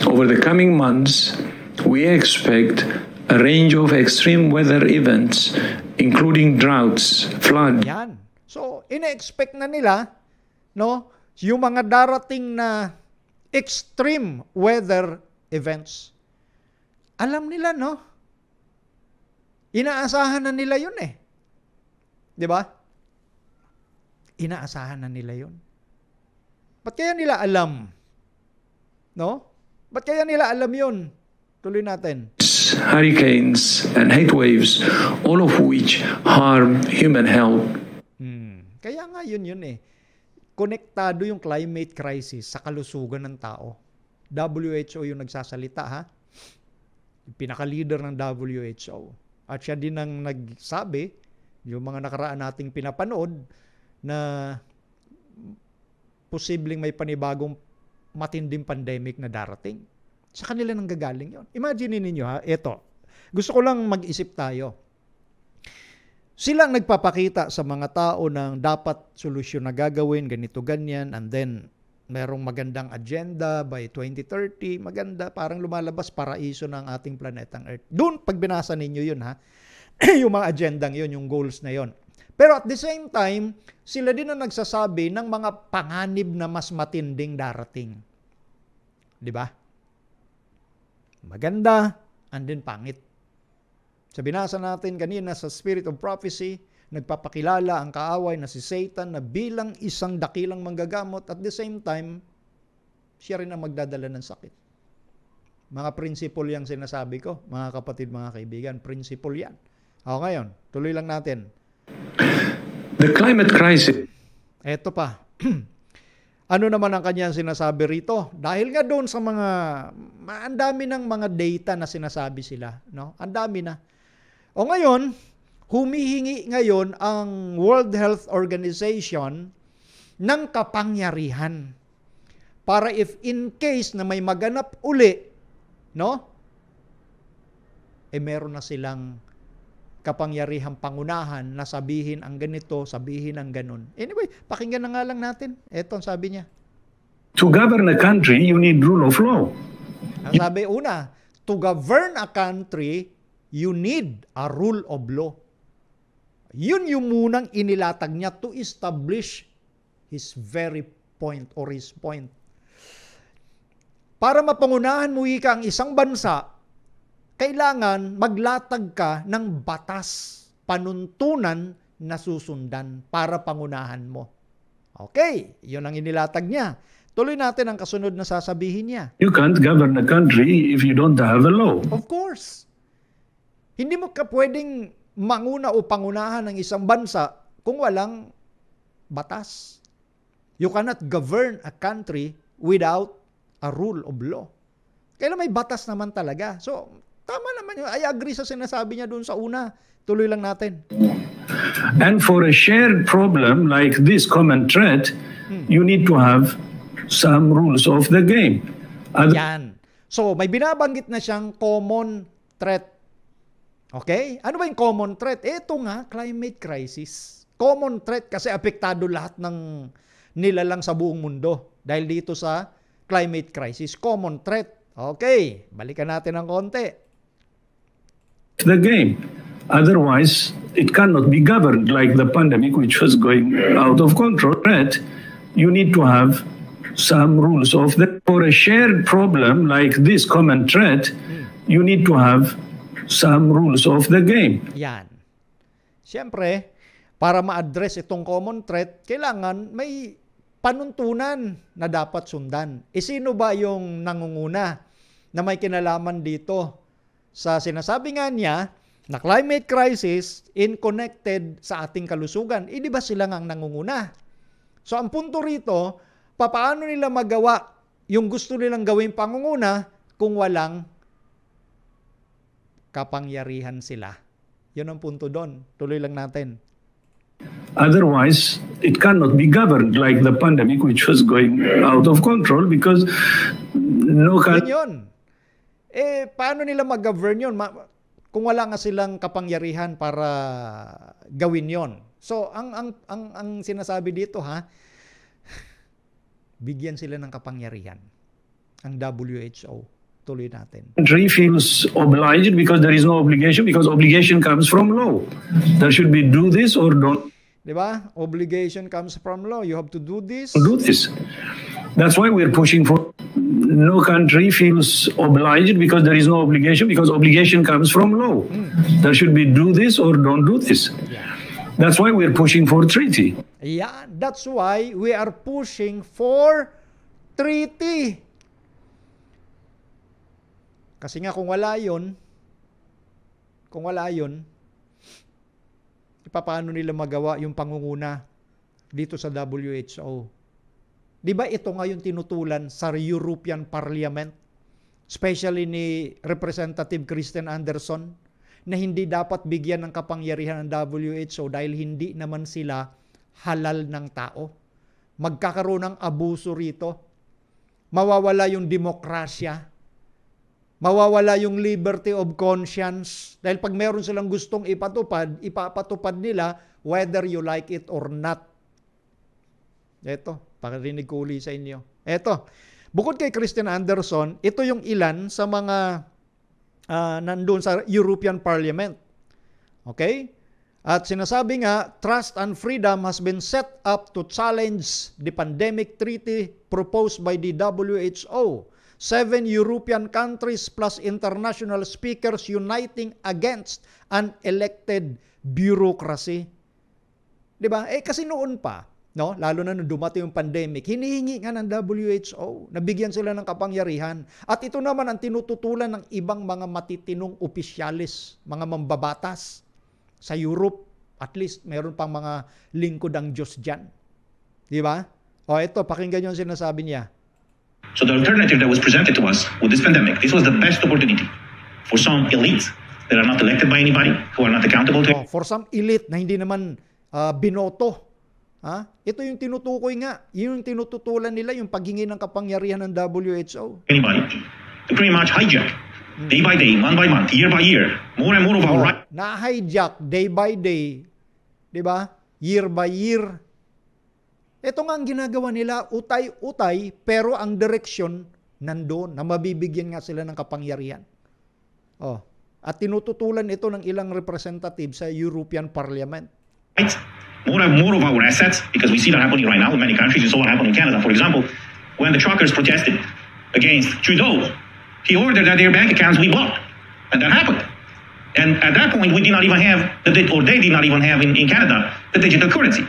Over the coming months, we expect a range of extreme weather events, including droughts, flood. Yan. So, ina-expect na nila, no, yung mga darating na extreme weather events. Alam nila, no? Inaasahan na nila yun eh. Di ba? Inaasahan na nila yun. Ba't kaya nila alam? No? Ba't kaya nila alam yun? Tuloy natin. Hurricanes and heat waves, all of which harm human health. Kaya nga yun eh. Konektado yung climate crisis sa kalusugan ng tao. WHO yung nagsasalita, ha? Yung pinaka-leader ng WHO. At siya din ang nagsabi, yung mga nakaraan nating pinapanood, na posibleng may panibagong matinding pandemic na darating. Sa kanila nang gagaling yon. Imagine ninyo, ha, eto. Gusto ko lang mag-isip tayo. Sila ang nagpapakita sa mga tao ng dapat solusyon na gagawin, ganito, ganyan, and then merong magandang agenda by 2030, maganda, parang lumalabas paraiso ng ating planetang Earth. Doon, pag binasa ninyo yun, ha, yung mga agendang yun, yung goals na yun. Pero at the same time, sila din ang nagsasabi ng mga panganib na mas matinding darating. Di ba? Maganda, and then pangit. Sa binasa natin kanina sa Spirit of Prophecy, nagpapakilala ang kaaway na si Satan na bilang isang dakilang manggagamot, at the same time, siya rin ang magdadala ng sakit. Mga principle yung sinasabi ko, mga kapatid, mga kaibigan, principle yan. O ngayon, tuloy lang natin. The climate crisis. Eto pa. Ano naman ang kanyang sinasabi rito? Dahil nga doon sa mga, ang dami ng mga data na sinasabi sila. No? Ang dami na. O ngayon, humihingi ngayon ang World Health Organization ng kapangyarihan para if in case na may maganap uli, no? Meron na silang kapangyarihang pangunahan na sabihin ang ganito, sabihin ang ganun. Anyway, pakinggan na nga lang natin. Ito ang sabi niya. To govern a country, you need rule of law. Ang sabi una, to govern a country, you need a rule of law. Yun yung munang inilatag niya to establish his very point or his point. Para mapangunahan mo ika ang isang bansa, kailangan maglatag ka ng batas, panuntunan na susundan para pangunahan mo. Okay, yun ang inilatag niya. Tuloy natin ang kasunod na sasabihin niya. You can't govern a country if you don't have a law. Of course. Hindi mo ka pwedeng manguna o pangunahan ng isang bansa kung walang batas. You cannot govern a country without a rule of law. Kailan may batas naman talaga. So, tama naman yun. I agree sa sinasabi niya doon sa una. Tuloy lang natin. And for a shared problem like this common threat, you need to have some rules of the game. Yan. So, may binabanggit na siyang common threat. Okay? Ano ba yung common threat? Ito nga, climate crisis. Common threat kasi apektado lahat ng nila lang sa buong mundo dahil dito sa climate crisis, common threat. Okay, balikan natin ng konti. The game. Otherwise, it cannot be governed like the pandemic, which was going out of control. You need to have some rules of that. For a shared problem like this common threat, you need to have some rules of the game. Yan. Siyempre, para ma-address itong common threat, kailangan may panuntunan na dapat sundan. Sino ba yung nangunguna na may kinalaman dito sa sinasabi nga niya na climate crisis in connected sa ating kalusugan? Di ba sila nga ang nangunguna? So ang punto rito, paano nila magawa yung gusto nilang gawing pangunguna kung walang kapangyarihan sila? Yun ang punto doon. Tuloy lang natin. Otherwise, it cannot be governed like the pandemic, which was going out of control because no yun. Paano nila mag-govern yun? Kung wala nga silang kapangyarihan para gawin yon. So, ang sinasabi dito, bigyan sila ng kapangyarihan. Ang WHO. Tuloy natin. Country feels obliged because there is no obligation, because obligation comes from law. There should be do this or don't. Diba? Obligation comes from law. You have to do this. Do this. That's why we're pushing for. No country feels obliged because there is no obligation, because obligation comes from law. There should be do this or don't do this. Yeah. That's why we're pushing for treaty. Yeah, that's why we are pushing for treaty. Kasi nga kung wala yun, paano nila magawa yung pangunguna dito sa WHO? Di ba ito nga yung tinutulan sa European Parliament, especially ni Representative Christian Anderson, na hindi dapat bigyan ng kapangyarihan ng WHO dahil hindi naman sila halal ng tao. Magkakaroon ng abuso rito. Mawawala yung demokrasya. Mawawala yung liberty of conscience. Dahil pag meron silang gustong ipapatupad nila whether you like it or not. Ito, pakarinig ko uli sa inyo. Ito, bukod kay Christian Anderson, ito yung ilan sa mga nandun sa European Parliament. Okay? At sinasabi nga, trust and freedom has been set up to challenge the pandemic treaty proposed by the WHO. 7 European countries plus international speakers uniting against an elected bureaucracy. Diba? Kasi noon pa, no? Lalo na nung dumating yung pandemic, hinihingi nga ng WHO, nabigyan sila ng kapangyarihan. At ito naman ang tinututulan ng ibang mga matitinong opisyalis, mga mambabatas sa Europe. At least meron pang mga lingkod ang Diyos dyan. Diba? O ito, pakinggan yung sinasabi niya. So the alternative that was presented to us with this pandemic, this was the best opportunity for some elites that are not elected by anybody, who are not accountable to. For some elite na hindi naman binoto. Ito yung tinutukoy nga. Yun yung tinututulan nila, yung paghingi ng kapangyarihan ng WHO. Anybody to pretty much hijack day by day, month by month, year by year, more and more of our rights. Na-hijack day by day, di ba? Year by year. Ito nga ang ginagawa nila, utay-utay, pero ang direksyon nandoon, na mabibigyan nga sila ng kapangyarihan. At tinututulan ito ng ilang representative sa European Parliament. Right. More and more of our assets, because we see that happening right now in many countries. You saw what happened in Canada, for example, when the truckers protested against Trudeau. He ordered that their bank accounts be blocked, and that happened. And at that point, we did not even have, they did not even have in Canada, the digital currency.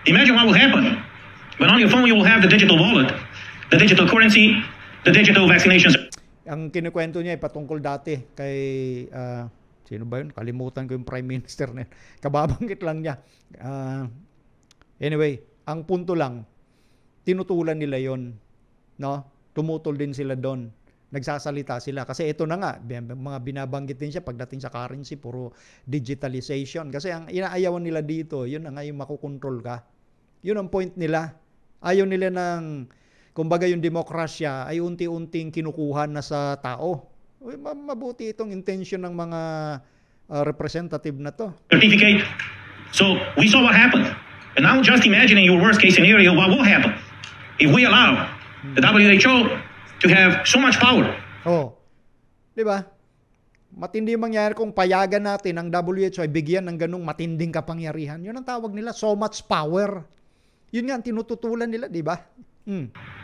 Imagine what will happen. But on your phone, you will have the digital wallet, the digital currency, the digital vaccinations. Ang kinukwento niya ay patungkol dati kay, sino ba yun? Kalimutan ko yung Prime Minister na yun. Kababanggit lang niya. Anyway, ang punto lang, tinutulan nila yon, no? Tumutol din sila doon. Nagsasalita sila. Kasi ito na nga, mga binabanggit din siya pagdating sa currency, puro digitalization. Kasi ang inaayawan nila dito, yun na nga yung makukontrol ka. Yun ang point nila. Ayaw nila ng, kumbaga yung demokrasya ay unti-unting kinukuha na sa tao. Mabuti itong intention ng mga representative na to. Certificate. So we saw what happened And now just imagining your worst case scenario, what will happen if we allow the WHO to have so much power? Oh, di ba? Matindi mangyari kung payagan natin ang WHO ay bigyan ng ganung matinding kapangyarihan. Yun ang tawag nila, so much power. Yun nga ang tinututulan nila, di ba?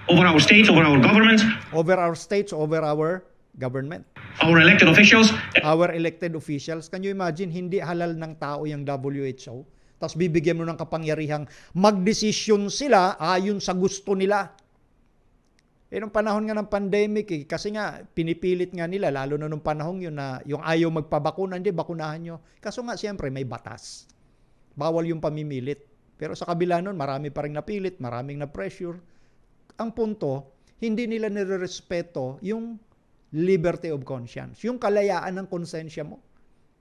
Over our states, over our governments. Over our states, over our government. Our elected officials. Our elected officials. Can you imagine, hindi halal ng tao yung WHO? Tapos bibigyan mo ng kapangyarihang magdesisyon sila ayon sa gusto nila. Nung panahon nga ng pandemic, kasi nga pinipilit nga nila, lalo na nung panahon yun na yung ayaw magpabakuna, hindi, bakunahan nyo. Kaso nga siyempre may batas. Bawal yung pamimilit. Pero sa kabila nun, marami pa rin napilit, maraming na-pressure. Ang punto, hindi nila nirerespeto yung liberty of conscience, yung kalayaan ng konsensya mo.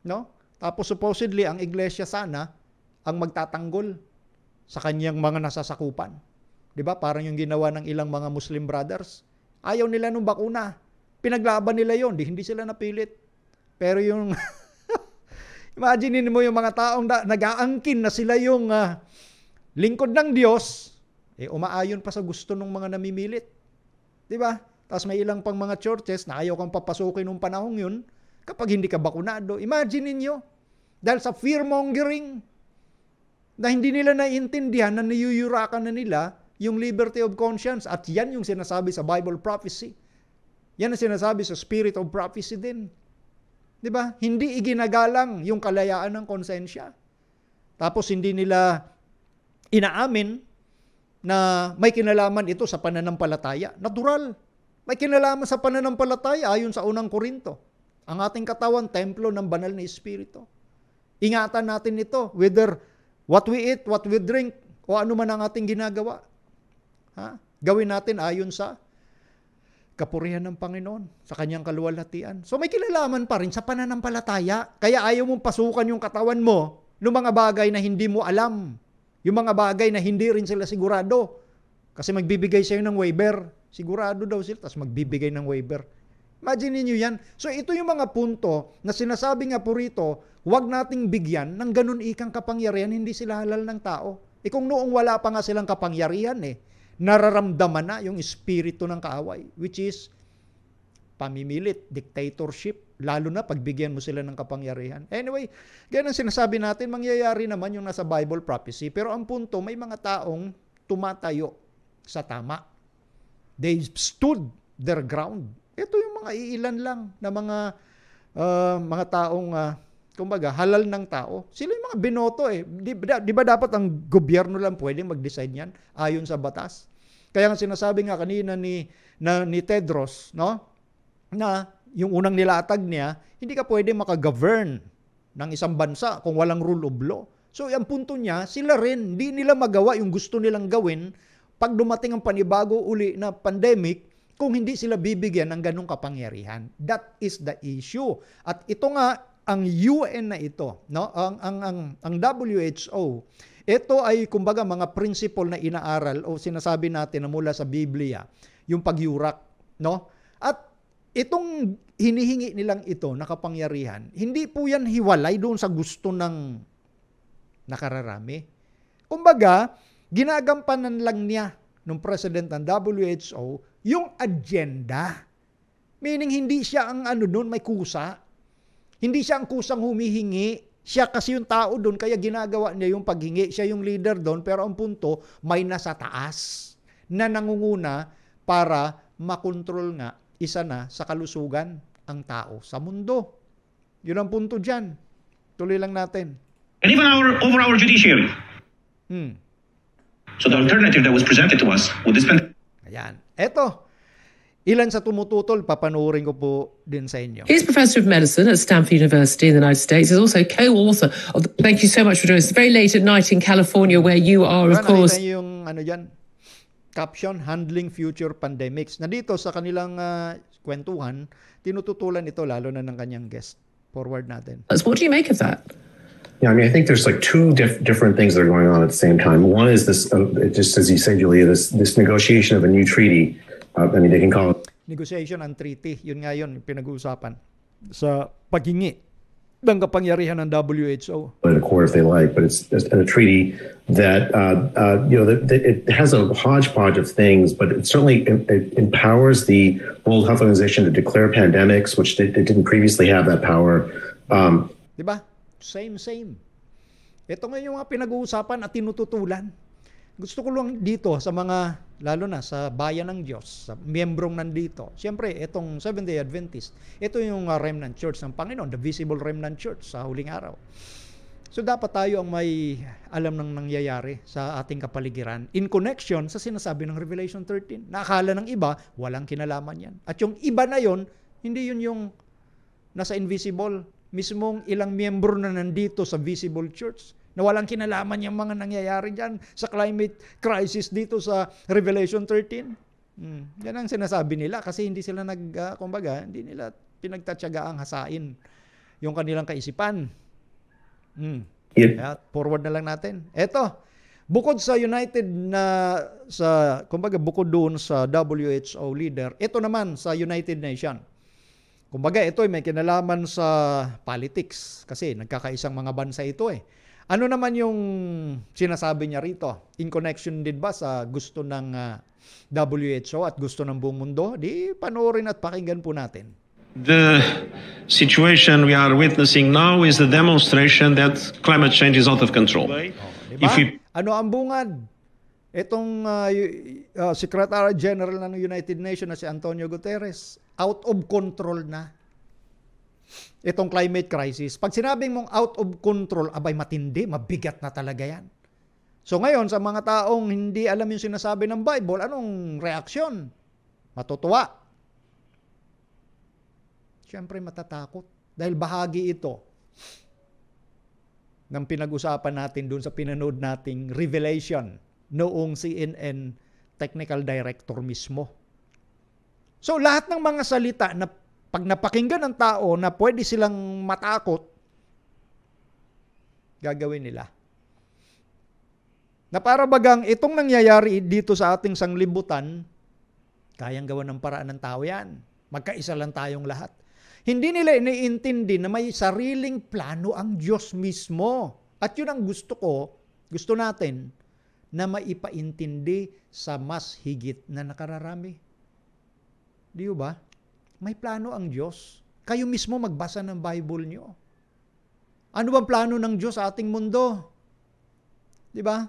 No? Tapos supposedly, ang iglesia sana ang magtatanggol sa kanyang mga nasasakupan. 'Di ba? Parang yung ginawa ng ilang mga Muslim brothers. Ayaw nila nung bakuna. Pinaglaban nila 'yon, hindi sila napilit. Pero yung imagine mo yung mga taong nag-aangkin na sila yung lingkod ng Diyos, umaayon pa sa gusto ng mga namimilit. 'Di ba? Tapos may ilang pang mga churches na ayaw kang papasukin nung panahong yun kapag hindi ka bakunado. Imagine niyo, dahil sa fear-mongering, na hindi nila naiintindihan na niyuyurakan na nila yung liberty of conscience. At yan yung sinasabi sa Bible prophecy. Yan ang sinasabi sa spirit of prophecy din. Diba? Hindi iginagalang yung kalayaan ng konsensya. Tapos hindi nila inaamin na may kinalaman ito sa pananampalataya. Natural. May kinalaman sa pananampalataya ayon sa unang Korinto. Ang ating katawan, templo ng banal na Espiritu. Ingatan natin ito, whether what we eat, what we drink, o ano man ang ating ginagawa. Gawin natin ayon sa kapurihan ng Panginoon, sa kanyang kaluwalhatian. So may kinalaman pa rin sa pananampalataya. Kaya ayaw mong pasukan yung katawan mo ng mga bagay na hindi mo alam. Yung mga bagay na hindi rin sila sigurado. Kasi magbibigay sa'yo ng waiver. Sigurado daw sila, tapos magbibigay ng waiver. Imagine niyo yan. So ito yung mga punto na sinasabi nga po rito, huwag nating bigyan ng ganun ikang kapangyarihan, hindi sila halal ng tao. Kung noong wala pa nga silang kapangyarihan, nararamdaman na yung espiritu ng kaaway, which is pamimilit, dictatorship, lalo na pagbigyan mo sila ng kapangyarihan. Anyway, ganun sinasabi natin, mangyayari naman yung nasa Bible prophecy, pero ang punto, may mga taong tumatayo sa tama. They stood their ground. Ito yung mga iilan lang na mga taong kumbaga halal ng tao. Sila yung mga binoto Di ba dapat ang gobyerno lang pwedeng mag-decide yan ayon sa batas? Kaya nga sinasabi nga kanina ni Tedros, no? Na yung unang nilatag niya, hindi ka pwedeng maka-govern ng isang bansa kung walang rule of law. So ang punto niya, sila rin, hindi nila magawa yung gusto nilang gawin pag dumating ang panibago uli na pandemic, kung hindi sila bibigyan ng ganong kapangyarihan. That is the issue. At ito nga, ang UN na ito, no? Ang WHO, ito ay kumbaga mga principle na inaaral o sinasabi natin na mula sa Biblia, yung pagyurak, no? At itong hinihingi nilang ito na kapangyarihan, hindi po yan hiwalay doon sa gusto ng nakararami. Kumbaga, ginagampanan lang niya ng president ng WHO yung agenda. Meaning hindi siya ang doon may kusa. Hindi siya ang kusang humihingi. Siya kasi yung tao doon kaya ginagawa niya yung paghingi. Siya yung leader doon pero ang punto may nasa taas na nangunguna para makontrol nga isa na sa kalusugan ang tao sa mundo. Yun ang punto dyan. Tuloy lang natin. And even over our judiciary. So the alternative that was presented to us with this Ayan. Eto. Ilan sa tumututol, papanoorin ko po din sa inyo. He's Professor of Medicine at Stanford University in the United States. He's also co-author of thank you so much for doing this. It's very late at night in California where you are, of course. Nakita yung dyan, caption, Handling Future Pandemics. Nandito sa kanilang kwentuhan, tinututulan ito lalo na ng kanyang guest. Forward natin. What do you make of that? Yeah, I mean, I think there's like two different things that are going on at the same time. One is this, just as you said, Julia, this negotiation of a new treaty. I mean, they can call it negotiation and treaty. Yun nga yun, pinag-uusapan sa paghingi ng kapangyarihan ng WHO. In a court if they like, but it's a treaty that it has a hodgepodge of things, but it certainly it empowers the World Health Organization to declare pandemics, which it didn't previously have that power. Diba? Same. Ito nga yung mga pinag-uusapan at tinututulan. Gusto ko lang dito sa mga, lalo na sa bayan ng Diyos, sa miyembrong nandito. Siyempre, itong Seventh-day Adventist, ito yung remnant church ng Panginoon, the visible remnant church sa huling araw. So dapat tayo ang may alam ng nangyayari sa ating kapaligiran in connection sa sinasabi ng Revelation 13. Nakakala ng iba, walang kinalaman yan. At yung iba na yon, hindi yun yung nasa invisible, mismong ilang miyembro na nandito sa visible church na walang kinalaman yung mga nangyayari dyan sa climate crisis dito sa Revelation 13. Yan ang sinasabi nila kasi hindi sila hindi nila pinagtatsyagaang hasain yung kanilang kaisipan. Kaya forward na lang natin. Eto, bukod sa bukod doon sa WHO leader, ito naman sa United Nations. Kumbaga, ito may kinalaman sa politics kasi nagkakaisang mga bansa ito eh. Ano naman yung sinasabi niya rito? In connection din ba sa gusto ng WHO at gusto ng buong mundo? Di panoorin at pakinggan po natin. The situation we are witnessing now is the demonstration that climate change is out of control. Diba? Ano ang bungad? Itong Secretary General ng United Nations na si Antonio Guterres, out of control na itong climate crisis. Pag sinabing mong out of control, abay matindi, mabigat na talaga yan. So ngayon, sa mga taong hindi alam yung sinasabi ng Bible, anong reaksyon? Matutuwa. Siyempre matatakot. Dahil bahagi ito ng pinag-usapan natin dun sa pinanood nating Revelation noong CNN technical director mismo. So lahat ng mga salita na pag napakinggan ng tao na pwede silang matakot, gagawin nila. Na para bagang itong nangyayari dito sa ating sanglibutan, kayang gawa ng paraan ng tao yan. Magkaisa lang tayong lahat. Hindi nila iniintindi na may sariling plano ang Diyos mismo. At yun ang gusto natin, na maipaintindi sa mas higit na nakararami. Di ba? May plano ang Diyos. Kayo mismo magbasa ng Bible nyo. Ano bang plano ng Diyos sa ating mundo? Di ba?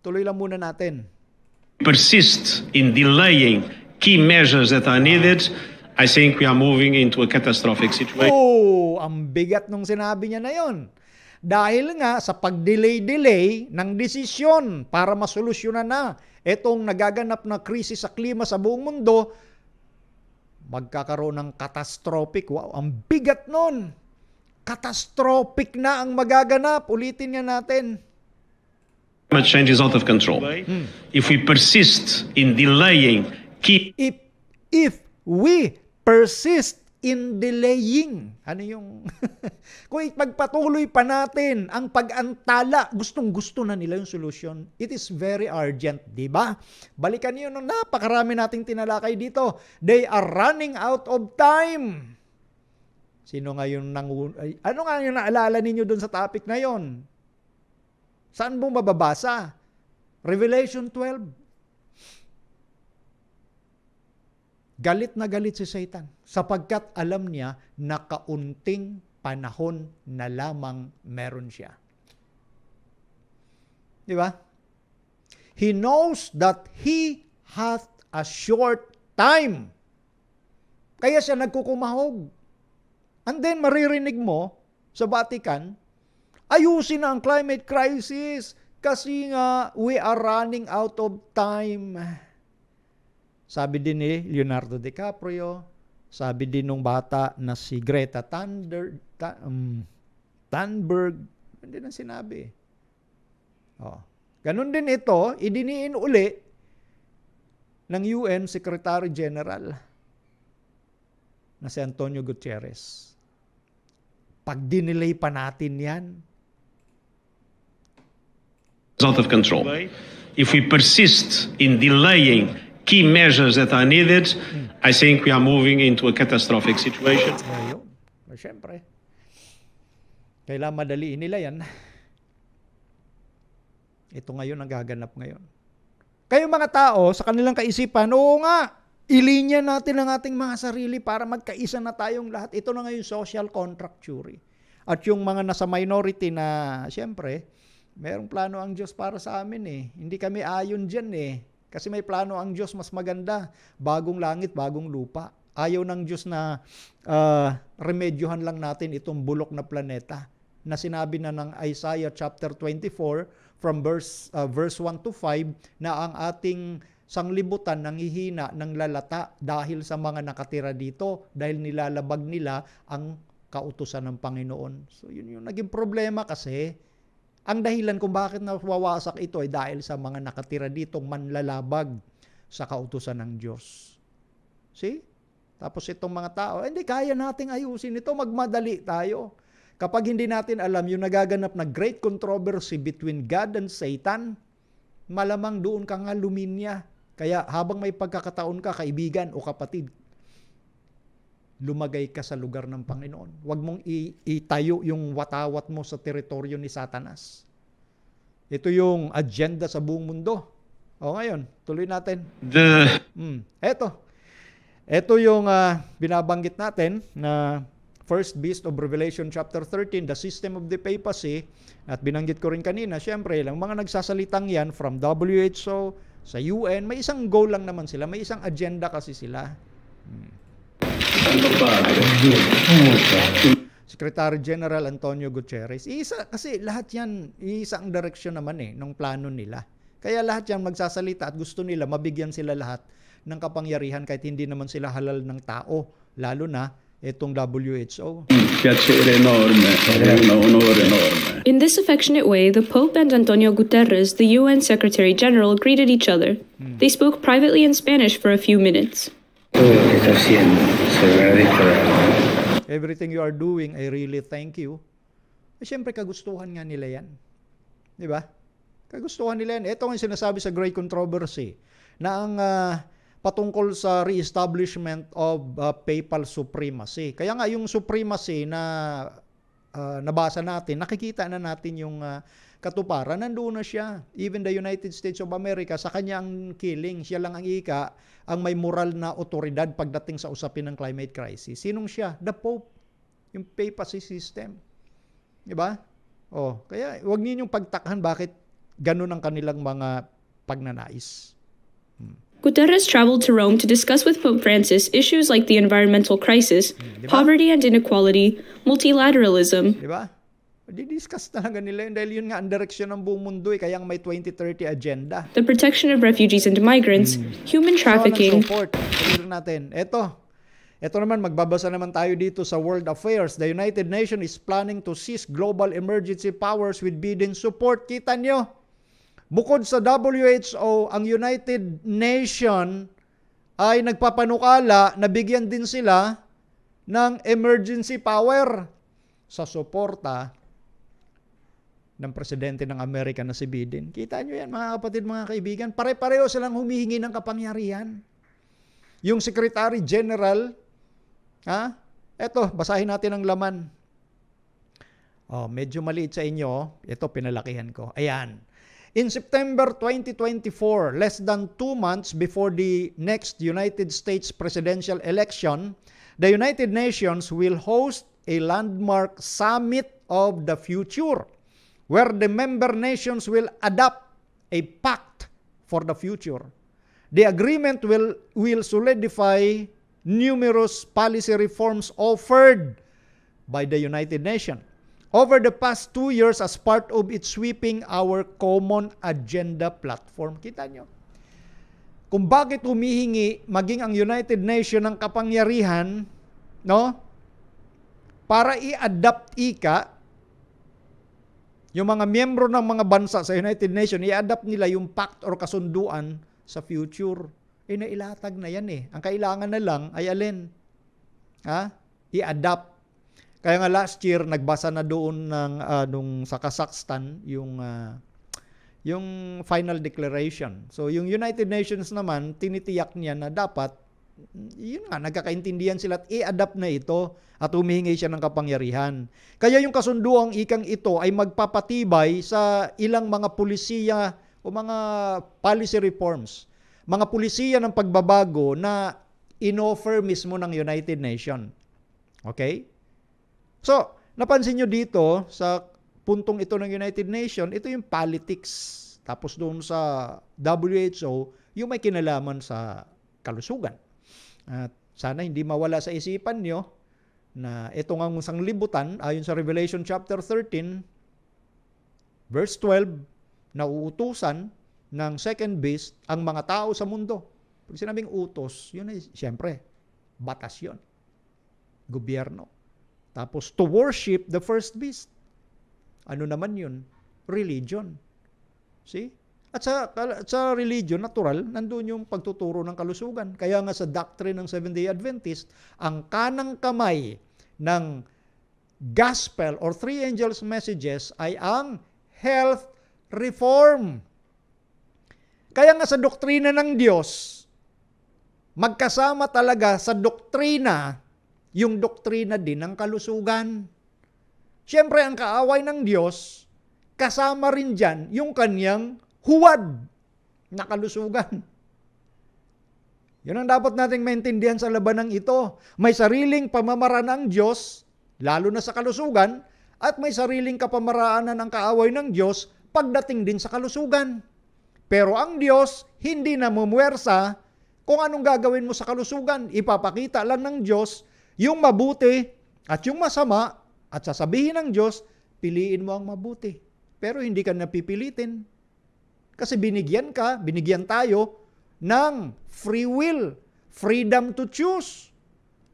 Tuloy lang muna natin. Persist in delaying key measures that are needed, I think we are moving into a catastrophic situation. Oh, ang bigat nung sinabi niya na yon. Dahil nga sa pag-delay ng desisyon para masolusyonan na itong nagaganap na krisis sa klima sa buong mundo, magkakaroon ng catastrophic. Wow, ang bigat nun. Catastrophic na ang magaganap. Ulitin nga natin. Climate change is out of control. If we persist in delaying key... If we persist in delaying, ano yung... Kung magpatuloy pa natin ang pag-antala, gustong-gusto na nila yung solution. It is very urgent, di ba? Balikan niyo nung napakarami nating tinalakay dito. They are running out of time. Sino nga yung ano nga yung naalala ninyo dun sa topic na yon? Saan mo mababasa? Revelation 12. Galit na galit si Satan sapagkat alam niya na kaunting panahon na lamang meron siya. Di ba? He knows that he hath a short time. Kaya siya nagkukumahog. And then maririnig mo sa Vatican, ayusin na ang climate crisis kasi nga we are running out of time. Sabi din ni Leonardo DiCaprio, sabi din nung bata na si Greta Thunberg, hindi na sinabi. Ganun din ito, idiniin uli ng UN Secretary General na si Antonio Guterres. Pag dinelay pa natin yan, out of control. If we persist in delaying key measures that are needed, I think we are moving into a catastrophic situation. Siyempre. Kailangan madaliin nila yan. Ito ngayon ang gaganap ngayon. Kayo mga tao, sa kanilang kaisipan, oo nga, ilinya natin ang ating mga sarili para magkaisa na tayong lahat. Ito na ngayon social contract theory. At yung mga nasa minority na, siyempre, mayroong plano ang Diyos para sa amin eh. Hindi kami ayon dyan eh. Kasi may plano ang Diyos mas maganda. Bagong langit, bagong lupa. Ayaw ng Diyos na remedyohan lang natin itong bulok na planeta na sinabi na ng Isaiah chapter 24 from verse 1 to 5 na ang ating sanglibutan nanghihina ng lalata dahil sa mga nakatira dito dahil nilalabag nila ang kautusan ng Panginoon. So yun yung naging problema kasi ang dahilan kung bakit nawawasak ito ay dahil sa mga nakatira ditong manlalabag sa kautusan ng Diyos. See? Tapos itong mga tao, hindi kaya nating ayusin ito, magmadali tayo. Kapag hindi natin alam yung nagaganap na great controversy between God and Satan, malamang doon ka nga luminya. Kaya habang may pagkakataon ka, kaibigan o kapatid, lumagay ka sa lugar ng Panginoon. Huwag mong itayo yung watawat mo sa teritoryo ni Satanas. Ito yung agenda sa buong mundo. O ngayon, tuloy natin. Ito yung binabanggit natin na first beast of Revelation chapter 13, the system of the papacy. At binanggit ko rin kanina, syempre, lang mga nagsasalitang yan from WHO, sa UN, may isang goal lang naman sila, may isang agenda kasi sila. Secretary General Antonio Guterres. Kasi lahat yan, isang direksyon naman ng plano nila. Kaya lahat yan magsasalita at gusto nila, mabigyan sila lahat ng kapangyarihan kahit hindi naman sila halal ng tao. Lalo na itong WHO. In this affectionate way, the Pope and Antonio Guterres, the UN Secretary General, greeted each other. They spoke privately in Spanish for a few minutes. Everything you are doing, I really thank you. Siyempre, kagustuhan nga nila yan. Di ba? Kagustuhan nila yan. Ito ang sinasabi sa Great Controversy na ang patungkol sa re-establishment of papal supremacy. Kaya nga yung supremacy na nabasa natin, nakikita na natin yung katuparan. Nandoon na siya. Even the United States of America, sa kanyang killing, siya lang ang ang may moral na otoridad pagdating sa usapin ng climate crisis. Sinong siya? The Pope. Yung papacy system. Diba? Kaya huwag ninyong pagtakhan bakit ganun ang kanilang mga pagnanais. Guterres traveled to Rome to discuss with Pope Francis issues like the environmental crisis, poverty and inequality, multilateralism. Diba? Di-discuss talaga nila yun dahil yun nga ang direksyon ng buong mundo kaya may 2030 agenda. The protection of refugees and migrants, human trafficking. Support. Sabihin natin. Ito naman, magbabasa naman tayo dito sa World Affairs. The United Nations is planning to seize global emergency powers with bidding support. Kita nyo? Bukod sa WHO, ang United Nation ay nagpapanukala na bigyan din sila ng emergency power sa suporta ng presidente ng Amerika na si Biden. Kita nyo yan mga kapatid, mga kaibigan. Pare-pareho silang humihingi ng kapangyarihan. Yung Secretary General, eto, basahin natin ang laman. Medyo maliit sa inyo. Ito, pinalakihan ko. Ayan. In September 2024, less than 2 months before the next United States presidential election, the United Nations will host a landmark summit of the future where the member nations will adopt a pact for the future. The agreement will solidify numerous policy reforms offered by the United Nations over the past 2 years as part of its sweeping our common agenda platform. Kita nyo? Kung bakit humihingi maging ang United Nations ng kapangyarihan, para i-adapt yung mga miyembro ng mga bansa sa United Nations, i-adapt nila yung pact or kasunduan sa future. Nailatag na yan Ang kailangan na lang ay alin? I-adapt. Kaya nga last year, nagbasa na doon nung sa Kazakhstan yung final declaration. So yung United Nations naman, tinitiyak niya na dapat yun nga, nagkakaintindihan sila at i-adapt na ito at humihingi siya ng kapangyarihan. Kaya yung kasunduang ikang ito ay magpapatibay sa ilang mga pulisiya o mga policy reforms, mga pulisiya ng pagbabago na inoffer mismo ng United Nations. Okay? So, napansin nyo dito sa puntong ito ng United Nations, ito yung politics. Tapos doon sa WHO, yung may kinalaman sa kalusugan. At sana hindi mawala sa isipan nyo na ito nga sanglibutan, ayon sa Revelation chapter 13, verse 12, na uutusan ng second beast ang mga tao sa mundo. Pag sinabing utos, yun ay siyempre, batas yun. Gobyerno. Tapos to worship the first beast. Ano naman yun? Religion. See? At sa religion, natural, nandun yung pagtuturo ng kalusugan. Kaya nga sa doctrine ng Seventh-day Adventist, ang kanang kamay ng gospel or three angels messages ay ang health reform. Kaya nga sa doktrina ng Diyos, magkasama talaga sa doktrina, yung doktrina din ng kalusugan. Siyempre, ang kaaway ng Diyos, kasama rin dyan yung kanyang huwad na kalusugan. Yun ang dapat nating maintindihan sa labanang ito. May sariling pamamaraan ng Diyos, lalo na sa kalusugan, at may sariling kapamaraanan ng kaaway ng Diyos pagdating din sa kalusugan. Pero ang Diyos, hindi na mumuwersa kung anong gagawin mo sa kalusugan. Ipapakita lang ng Diyos yung mabuti at yung masama, at sasabihin ng Diyos, piliin mo ang mabuti. Pero hindi ka napipilitin. Kasi binigyan tayo ng free will, freedom to choose.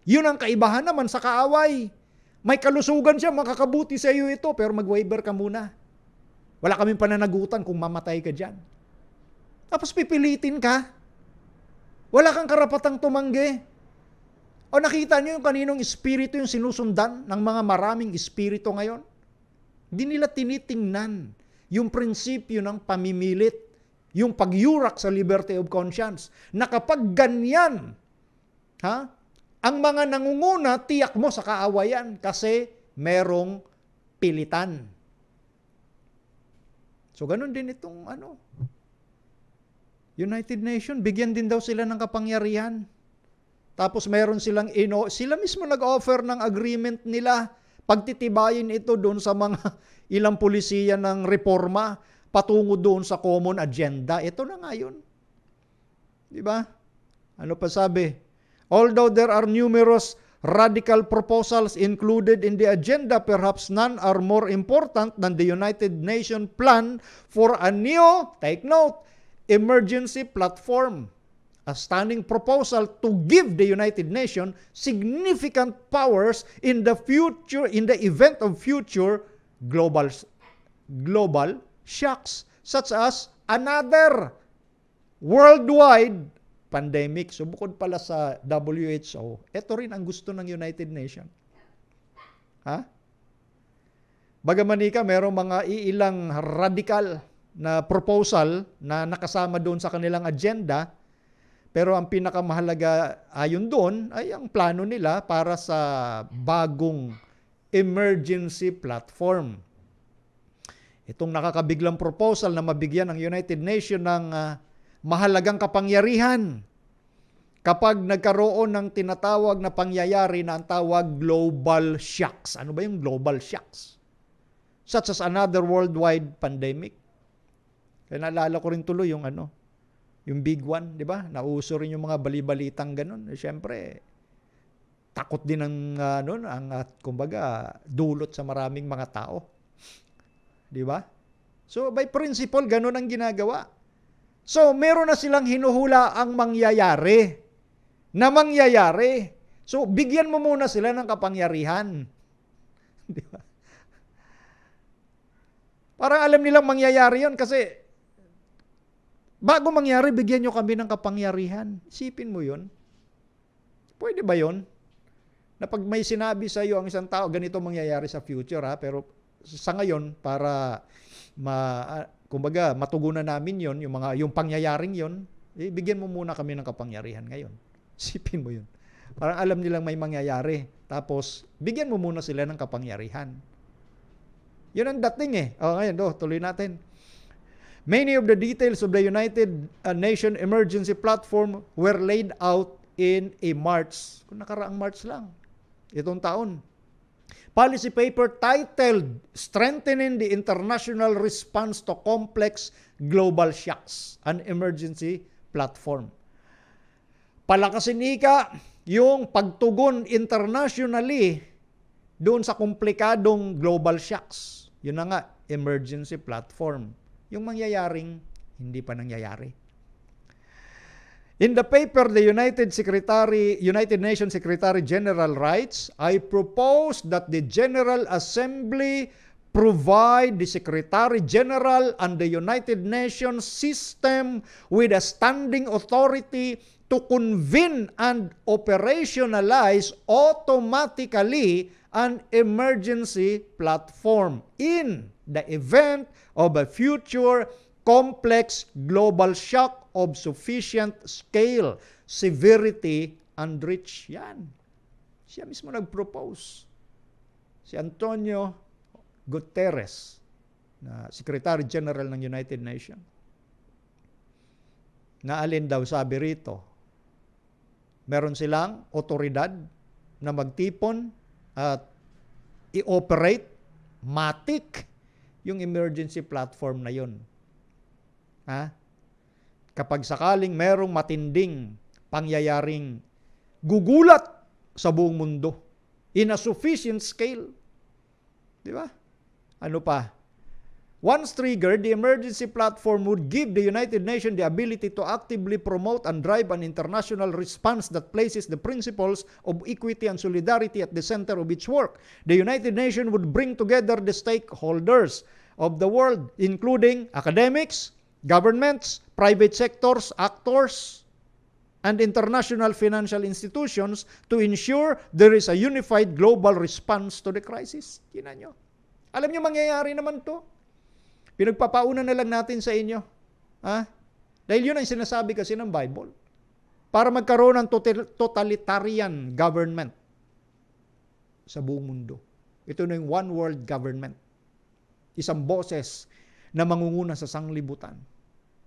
Yun ang kaibahan naman sa kaaway. May kalusugan siya, makakabuti sa iyo ito, pero mag-waiver ka muna. Wala kaming pananagutan kung mamatay ka dyan. Tapos pipilitin ka. Wala kang karapatang tumanggi. O nakita niyo yung kaninong espiritu yung sinusundan ng mga maraming espiritu ngayon? Hindi nila tinitingnan yung prinsipyo ng pamimilit, yung pagyurak sa liberty of conscience, na kapag ganyan, ang mga nangunguna, tiyak mo sa kaawayan kasi merong pilitan. So ganun din itong United Nations, bigyan din daw sila ng kapangyarihan. Tapos meron sila mismo nag-offer ng agreement nila, pagtitibayin ito doon sa mga ilang pulisiya ng reforma, patungo doon sa common agenda. Ito na nga yun. Diba? Ano pa sabi? Although there are numerous radical proposals included in the agenda, perhaps none are more important than the United Nations plan for a new, take note, emergency platform. A stunning proposal to give the United Nations significant powers in the event of future global shocks, such as another worldwide pandemic. So bukod pala sa WHO, ito rin ang gusto ng United Nations. Bagamanika, merong mga ilang radical na proposal na nakasama doon sa kanilang agenda. Pero ang pinakamahalaga ayon doon ay ang plano nila para sa bagong emergency platform. Itong nakakabiglang proposal na mabigyan ng United Nations ng mahalagang kapangyarihan kapag nagkaroon ng tinatawag na pangyayari na ang tawag global shocks. Ano ba yung global shocks? Such as another worldwide pandemic. Kaya naalala ko rin tuloy yung yung big one, di ba? Nauso rin yung mga balibalitang ganun. Siyempre, takot din kumbaga, dulot sa maraming mga tao. Di ba? So, by principle, ganun ang ginagawa. So, meron na silang hinuhula ang mangyayari. So, bigyan mo muna sila ng kapangyarihan. Di ba? Parang alam nilang mangyayari yon kasi bago mangyari, bigyan nyo kami ng kapangyarihan. Isipin mo yun. Pwede ba yun? Na pag may sinabi sa iyo ang isang tao, ganito mangyayari sa future, pero sa ngayon, para kumbaga, matugunan namin yon, yung pangyayaring yon, bigyan mo muna kami ng kapangyarihan ngayon. Sipin mo yun. Parang alam nilang may mangyayari. Tapos, bigyan mo muna sila ng kapangyarihan. Yun ang dating eh. Ngayon, tuloy natin. Many of the details of the United Nations Emergency Platform were laid out in a March. Kung nakaraang March lang. Itong taon. Policy paper titled Strengthening the International Response to Complex Global Shocks, an Emergency Platform. Palakasin ika yung pagtugon internationally doon sa komplikadong global shocks. Yun na nga, emergency platform. Yung mangyayaring hindi pa nangyayari. In the paper, the United Nations Secretary General writes, I propose that the General Assembly provide the Secretary General and the United Nations system with a standing authority to convene and operationalize automatically an emergency platform in the event of a future complex global shock of sufficient scale, severity, and reach. Yan. Siya mismo nag-propose. Si Antonio Guterres, na Secretary General ng United Nations. Na alin daw sabi rito, meron silang otoridad na magtipon at i-operate matik yung emergency platform na yun. Kapag sakaling merong matinding pangyayaring gugulat sa buong mundo in a sufficient scale. Di ba? Ano pa? Once triggered, the emergency platform would give the United Nations the ability to actively promote and drive an international response that places the principles of equity and solidarity at the center of its work. The United Nations would bring together the stakeholders of the world, including academics, governments, private sectors, actors, and international financial institutions to ensure there is a unified global response to the crisis. Tingnan nyo. Alam nyo, mangyayari naman to. Pinagpapauna na lang natin sa inyo. Dahil yun ang sinasabi kasi ng Bible. Para magkaroon ng totalitarian government sa buong mundo. Ito na yung one world government. Isang boses na mangunguna sa sanglibutan.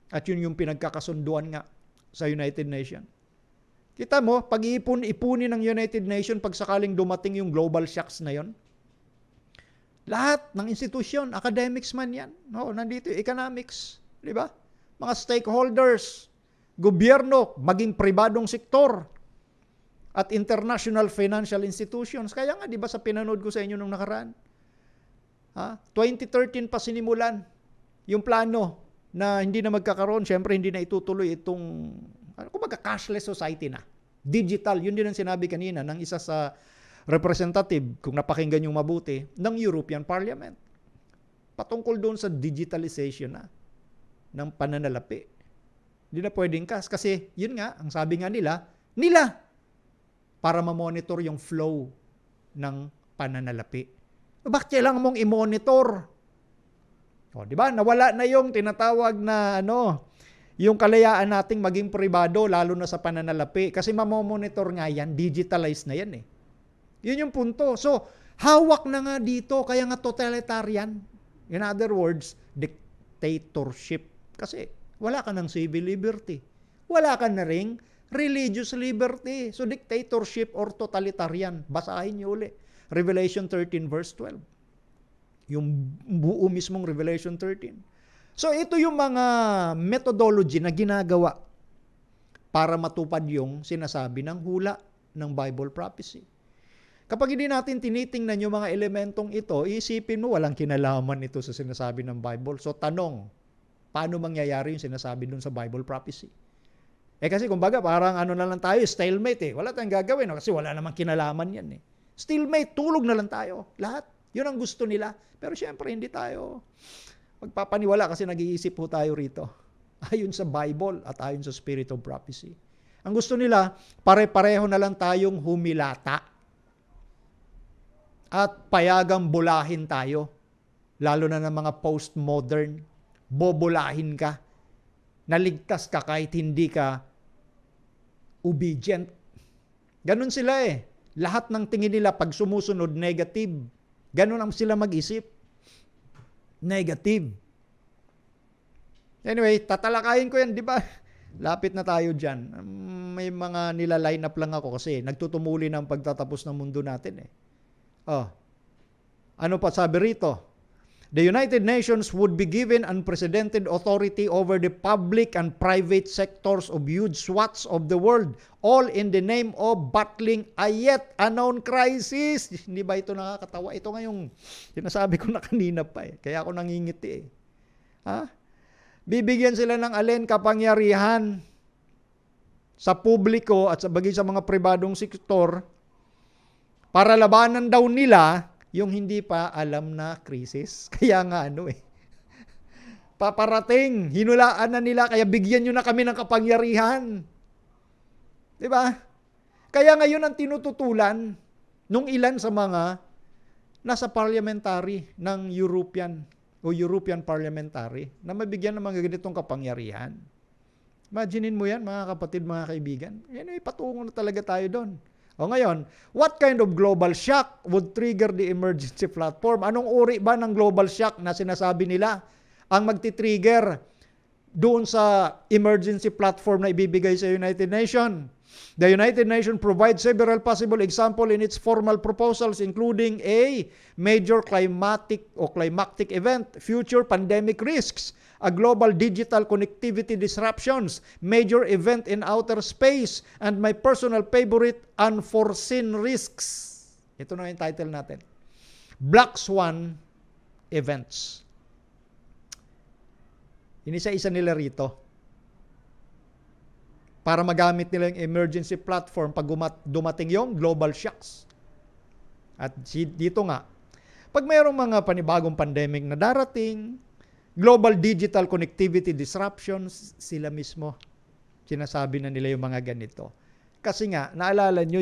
At yun yung pinagkakasunduan nga sa United Nations. Kita mo, pag-iipon-ipunin ng United Nations pag sakaling dumating yung global shocks na yon. Lahat ng institusyon, academics man yan. Nandito yung economics. Di ba? Mga stakeholders, gobyerno, maging pribadong sektor, at international financial institutions. Kaya nga, di ba sa pinanood ko sa inyo nung nakaraan? 2013 pa sinimulan yung plano na hindi na magkakaroon. Siyempre, hindi na itutuloy itong, kumbaga cashless society na. Digital, yun din ang sinabi kanina ng isa sa representative, kung napakinggan yung mabuti, ng European Parliament. Patungkol doon sa digitalization na ng pananalapi. Hindi na pwedeng kasi yun nga, ang sabi nga nila, para ma-monitor yung flow ng pananalapi. Bakit kailangan mong i-monitor? Di ba? Nawala na yung tinatawag na yung kalayaan nating maging pribado, lalo na sa pananalapi. Kasi mamomonitor nga yan, digitalized na yan eh. Yun yung punto. So, hawak na nga dito, kaya nga totalitarian. In other words, dictatorship. Kasi wala ka ng civil liberty. Wala ka na ring religious liberty. So, dictatorship or totalitarian. Basahin niyo uli. Revelation 13 verse 12. Yung buo mismong Revelation 13. So, ito yung mga methodology na ginagawa para matupad yung sinasabi ng hula ng Bible prophecy. Kapag hindi natin tinitingnan yung mga elementong ito, isipin mo walang kinalaman ito sa sinasabi ng Bible. So tanong, paano mangyayari yung sinasabi dun sa Bible prophecy? Kasi kumbaga parang na lang tayo, stalemate eh. Wala tayong gagawin kasi wala namang kinalaman yan eh. Stalemate, tulog na lang tayo. Lahat. Yun ang gusto nila. Pero syempre hindi tayo magpapaniwala kasi nag-iisip po tayo rito. Ayon sa Bible at ayon sa Spirit of Prophecy. Ang gusto nila, pare-pareho na lang tayong humilata. At payagang bulahin tayo. Lalo na ng mga postmodern. Bobulahin ka. Naligtas ka kahit hindi ka obedient Ganun sila eh. Lahat ng tingin nila pag sumusunod, negative. Ganun ang sila mag-isip. Negative. Anyway, tatalakayin ko yan, di ba? Lapit na tayo dyan. May mga nila-line up lang ako kasi nagtutumuli ng pagtatapos ng mundo natin eh. Ano pa sabi rito? The United Nations would be given unprecedented authority over the public and private sectors of huge swaths of the world, all in the name of battling a yet unknown crisis. Hindi ba ito nakakatawa? Ito nga yung sinasabi ko na kanina pa eh. Kaya ako nangingiti eh. Bibigyan sila ng alin kapangyarihan sa publiko at sa bagay sa mga pribadong sektor para labanan daw nila yung hindi pa alam na krisis. Kaya nga paparating, hinulaan na nila, kaya bigyan nyo na kami ng kapangyarihan. Diba? Kaya ngayon ang tinututulan nung ilan sa mga nasa parliamentary ng European parliamentary na mabigyan ng mga ganitong kapangyarihan. Imaginin mo yan, mga kapatid, mga kaibigan. Yan patungo na talaga tayo doon. O ngayon, what kind of global shock would trigger the emergency platform? Anong uri ba ng global shock na sinasabi nila ang magti-trigger doon sa emergency platform na ibibigay sa United Nations? The United Nations provides several possible examples in its formal proposals, including a major climactic event, future pandemic risks, a global digital connectivity disruptions, major event in outer space, and my personal favorite, unforeseen risks. Ito na yung title natin. Black Swan Events. Inisa-isa nila rito para magamit nila yung emergency platform pag dumating yung global shocks. At dito nga, pag mayroong mga panibagong pandemic na darating, global digital connectivity disruptions, sila mismo sinasabi na nila yung mga ganito. Kasi nga, naalala nyo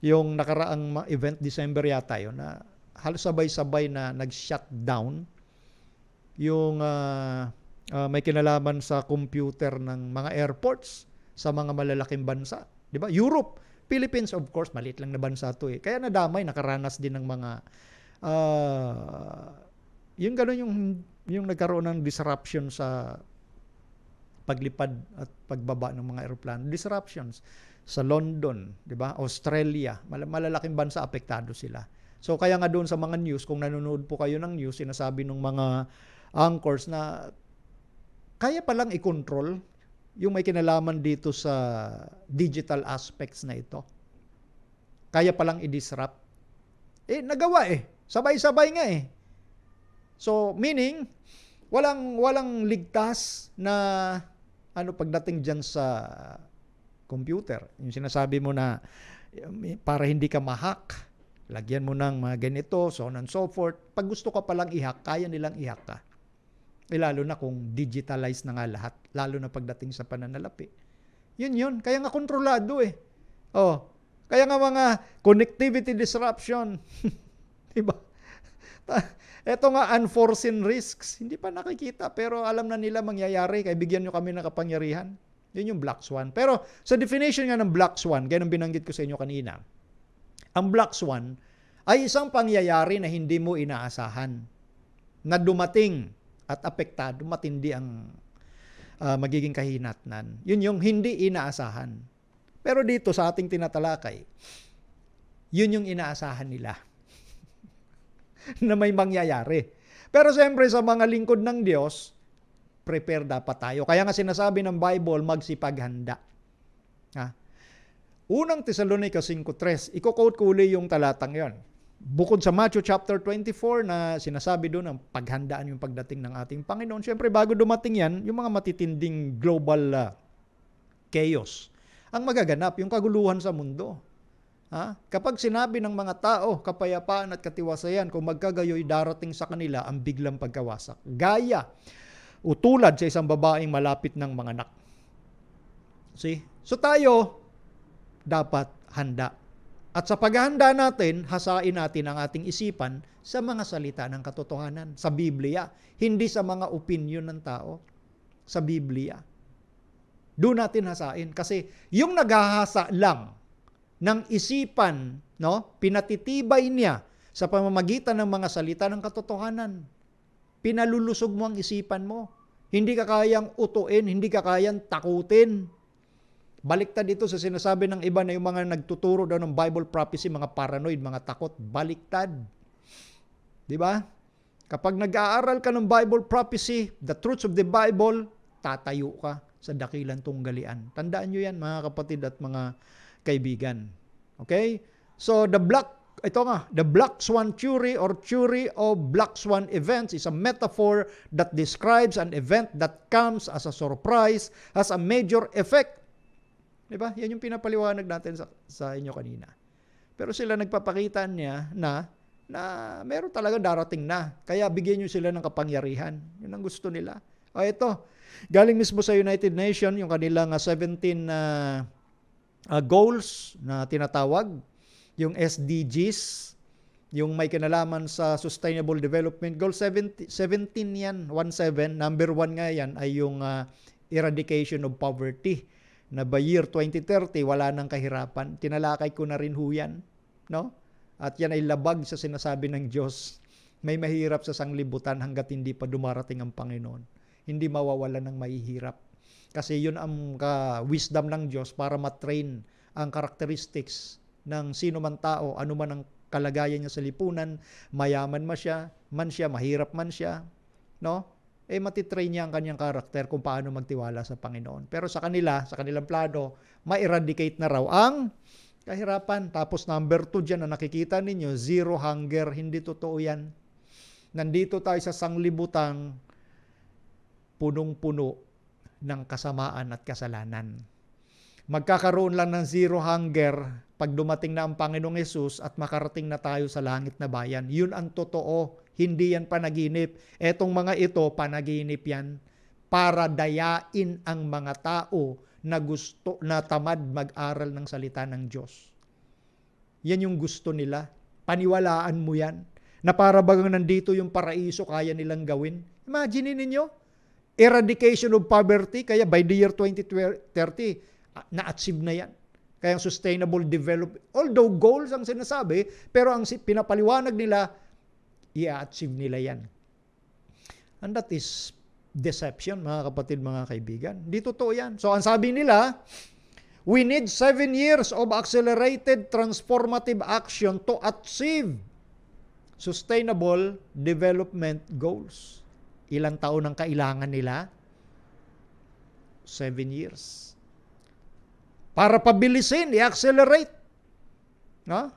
yung nakaraang event December yata yun, na halos sabay-sabay na nag-shutdown yung may kinalaman sa computer ng mga airports sa mga malalaking bansa. Di ba? Europe, Philippines, of course, maliit lang na bansa to eh. Kaya nadamay, nakaranas din ng mga yung gano'n yung nagkaroon ng disruption sa paglipad at pagbaba ng mga eroplano. Disruptions sa London, di ba? Australia, malalaking bansa, apektado sila. So kaya nga doon sa mga news, kung nanonood po kayo ng news, sinasabi ng mga anchors na kaya palang i-control yung may kinalaman dito sa digital aspects na ito. Kaya palang i-disrupt. Nagawa Sabay-sabay nga So, meaning, walang ligtas na pagdating dyan sa computer. Yung sinasabi mo na para hindi ka ma-hack, lagyan mo ng mga ganito, so on and so forth. Pag gusto ka palang i-hack, kaya nilang i-hack ka. Lalo na kung digitalized na nga lahat, lalo na pagdating sa pananalapi. Yun. Kaya nga kontrolado Kaya nga mga connectivity disruption. Diba? Ito nga unforeseen risks. Hindi pa nakikita pero alam na nila mangyayari kaya bigyan nyo kami ng kapangyarihan. Yun yung black swan. Pero sa definition nga ng black swan, gaya ng binanggit ko sa inyo kanina, ang black swan ay isang pangyayari na hindi mo inaasahan na dumating at apektado, matindi ang magiging kahinatnan. Yun yung hindi inaasahan. Pero dito sa ating tinatalakay, yun yung inaasahan nila na may mangyayari. Pero siyempre sa mga lingkod ng Diyos, prepare dapat tayo. Kaya nga sinasabi ng Bible, magsipaghanda. Unang Tesalonica 5:3, iko-quote ko uli yung talatang yon. Bukod sa Matthew chapter 24 na sinasabi doon ang paghandaan yung pagdating ng ating Panginoon, siyempre bago dumating yan, yung mga matitinding global chaos ang magaganap, yung kaguluhan sa mundo. Kapag sinabi ng mga tao, kapayapaan at katiwasayan, kung magkagayoy darating sa kanila ang biglang pagkawasak. Gaya o tulad sa isang babaeng malapit ng mga anak. See? So tayo, dapat handa. At sa paghahanda natin, hasain natin ang ating isipan sa mga salita ng katotohanan, sa Biblia. Hindi sa mga opinion ng tao, sa Biblia. Doon natin hasain. Kasi yung naghahasa lang ng isipan, no? Pinatitibay niya sa pamamagitan ng mga salita ng katotohanan. Pinalulusog mo ang isipan mo. Hindi ka kayang utuin, hindi ka kayang takutin. Baliktad dito sa sinasabi ng iba na yung mga nagtuturo daw ng Bible prophecy, mga paranoid, mga takot. Baliktad. Di ba? Kapag nag-aaral ka ng Bible prophecy, the truths of the Bible, tatayo ka sa dakilang tunggalian. Tandaan nyo yan, mga kapatid at mga kaibigan. Okay? So, the Black Swan theory or theory of Black Swan events is a metaphor that describes an event that comes as a surprise, has a major effect. Diba? Yan yung pinapaliwanag natin sa inyo kanina. Pero sila nagpapakita niya na meron talaga darating na. Kaya bigyan nyo sila ng kapangyarihan. Yun ang gusto nila. O ito, galing mismo sa United Nations, yung kanilang 17 goals na tinatawag, yung SDGs, yung may kinalaman sa Sustainable Development Goal 17 yan, 17. Number 1 nga yan ay yung eradication of poverty. Na by year 2030, wala nang kahirapan. Tinalakay ko na rin ho yan. No? At yan ay labag sa sinasabi ng Diyos. May mahirap sa sanglibutan hanggat hindi pa dumarating ang Panginoon. Hindi mawawalan ng mahihirap. Kasi yun ang wisdom ng Diyos para matrain ang characteristics ng sino man tao, ano man ang kalagayan niya sa lipunan, mayaman man siya, mahirap man siya, no? Matitrain niya ang kanyang karakter kung paano magtiwala sa Panginoon. Pero sa kanilang plano, ma-eradicate na raw ang kahirapan. Tapos number 2 dyan na nakikita ninyo, zero hunger. Hindi totoo yan. Nandito tayo sa sanglibutang punong-puno ng kasamaan at kasalanan. Magkakaroon lang ng zero hunger pag dumating na ang Panginoong Hesus at makarating na tayo sa langit na bayan. Yun ang totoo. Hindi yan panaginip. Etong mga ito, panaginip yan para dayain ang mga tao na tamad mag-aral ng salita ng Diyos. Yan yung gusto nila. Paniwalaan mo yan. Na para bagang nandito yung paraiso, kaya nilang gawin. Imagine ninyo, eradication of poverty, kaya by the year 2030, na-achieve na yan. Kaya sustainable development, although goals ang sinasabi, pero ang pinapaliwanag nila, i-achieve nila yan. And that is deception, mga kapatid, mga kaibigan. Di totoo yan. So, ang sabi nila, we need 7 years of accelerated transformative action to achieve sustainable development goals. Ilang taon ang kailangan nila? 7 years. Para pabilisin, i-accelerate. No?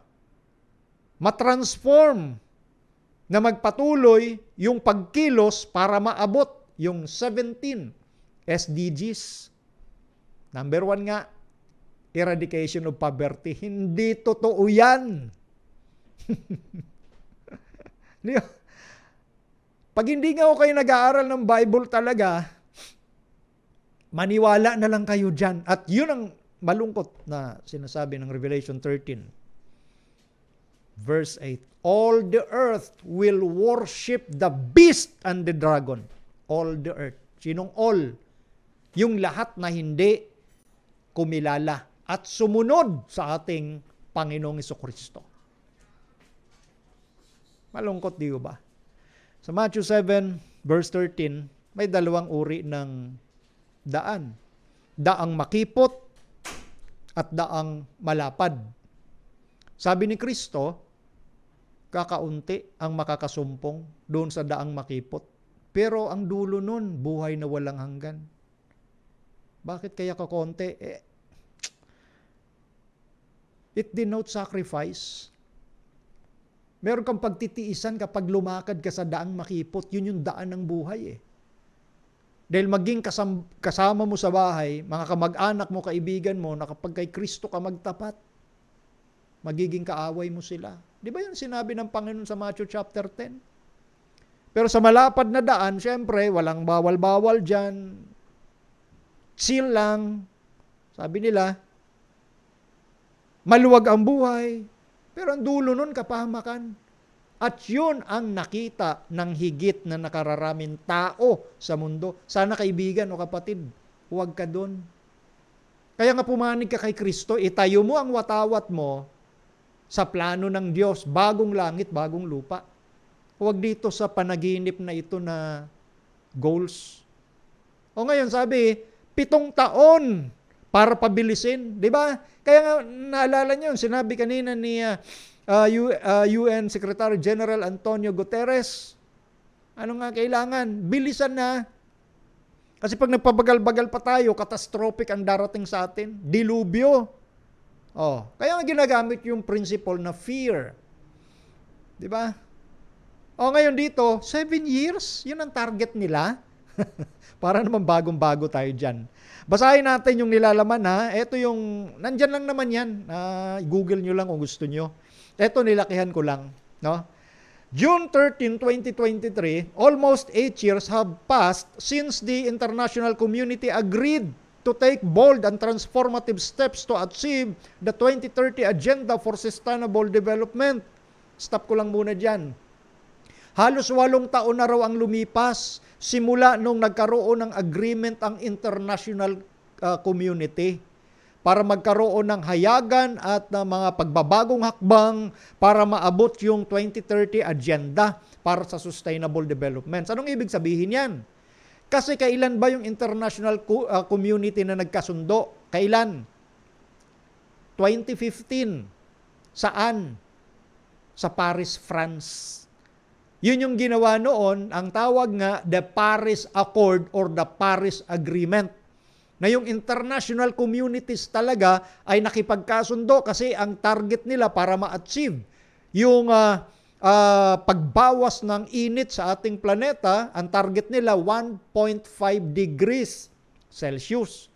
Matransform na magpatuloy yung pagkilos para maabot yung 17 SDGs. Number 1 nga, eradication of poverty. Hindi totoo yan. Pag hindi nga ako kayo nag-aaral ng Bible talaga, maniwala na lang kayo dyan. At yun ang malungkot na sinasabi ng Revelation 13. Verse 8. All the earth will worship the beast and the dragon. All the earth. Sinong all? Yung lahat na hindi kumilala at sumunod sa ating Panginoong Jesucristo. Malungkot, di ba? Sa Matthew 7, verse 13, may dalawang uri ng daan. Daang makipot at daang malapad. Sabi ni Kristo, kakaunti ang makakasumpong doon sa daang makipot. Pero ang dulo nun, buhay na walang hanggan. Bakit kaya kakonti? It denotes sacrifice. Meron kang pagtitiisan kapag lumakad ka sa daang makipot. Yun yung daan ng buhay . Dahil maging kasama mo sa bahay, mga kamag-anak mo, kaibigan mo, na kapag kay Kristo ka magtapat, magiging kaaway mo sila. Di ba yun sinabi ng Panginoon sa Matthew chapter 10? Pero sa malapad na daan, syempre, walang bawal-bawal dyan. Chill lang. Sabi nila, maluwag ang buhay. Pero ang dulo nun, kapahamakan. At yun ang nakita ng higit na nakararaming tao sa mundo. Sana kaibigan o kapatid, huwag ka dun. Kaya nga pumanig ka kay Kristo, itayo mo ang watawat mo sa plano ng Diyos, bagong langit, bagong lupa. Huwag dito sa panaginip na ito na goals. O ngayon sabi, 7 taon para pabilisin. Di ba? Kaya nga, naalala niyo, sinabi kanina ni UN Secretary General Antonio Guterres, ano nga kailangan? Bilisan na. Kasi pag nagpabagal-bagal pa tayo, catastrophic ang darating sa atin. Dilubyo. Kaya nga ginagamit yung principle na fear. Di ba? Ngayon dito, 7 years, yun ang target nila. Para naman bagong-bago tayo dyan. Basahin natin yung nilalaman ha. Ito yung, nandyan lang naman yan. Google nyo lang kung gusto nyo. Ito nilakihan ko lang. No? June 13, 2023, almost 8 years have passed since the international community agreed to take bold and transformative steps to achieve the 2030 Agenda for Sustainable Development. Stop ko lang muna dyan. Halos 8 taon na raw ang lumipas simula nung nagkaroon ng agreement ang international community para magkaroon ng hayagan at ng mga pagbabagong hakbang para maabot yung 2030 agenda para sa sustainable development. Anong ibig sabihin yan? Kasi kailan ba yung international community na nagkasundo? Kailan? 2015. Saan? Sa Paris, France. Yun yung ginawa noon, ang tawag nga the Paris Accord or the Paris Agreement. Na yung international communities talaga ay nakipagkasundo kasi ang target nila para ma-achieve yung pagbawas ng init sa ating planeta, ang target nila 1.5 degrees Celsius.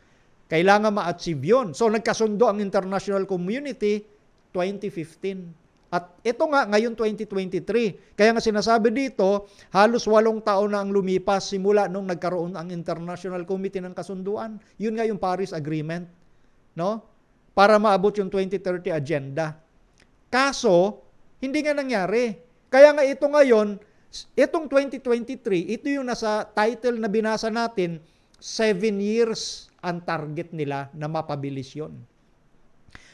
Kailangan ma-achieve yun. So nagkasundo ang international community 2015. At ito nga ngayon 2023. Kaya nga sinasabi dito, halos 8 taon na ang lumipas simula nung nagkaroon ang International Committee ng Kasunduan. Yun nga yung Paris Agreement, no? Para maabot yung 2030 agenda. Kaso, hindi nga nangyari. Kaya nga ito ngayon, itong 2023, ito yung nasa title na binasa natin, 7 years ang target nila na mapabilis yun.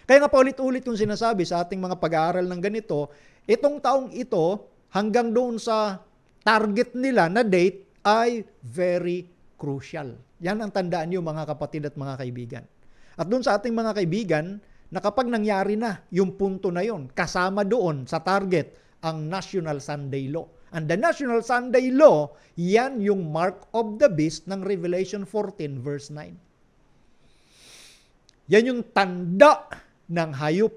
Kaya nga paulit-ulit yung sinasabi sa ating mga pag-aaral ng ganito, itong taong ito hanggang doon sa target nila na date ay very crucial. Yan ang tandaan niyo mga kapatid at mga kaibigan. At doon sa ating mga kaibigan, na kapag nangyari na yung punto na yon, kasama doon sa target ang National Sunday Law. And the National Sunday Law, yan yung mark of the beast ng Revelation 14 verse 9. Yan yung tanda ng hayop,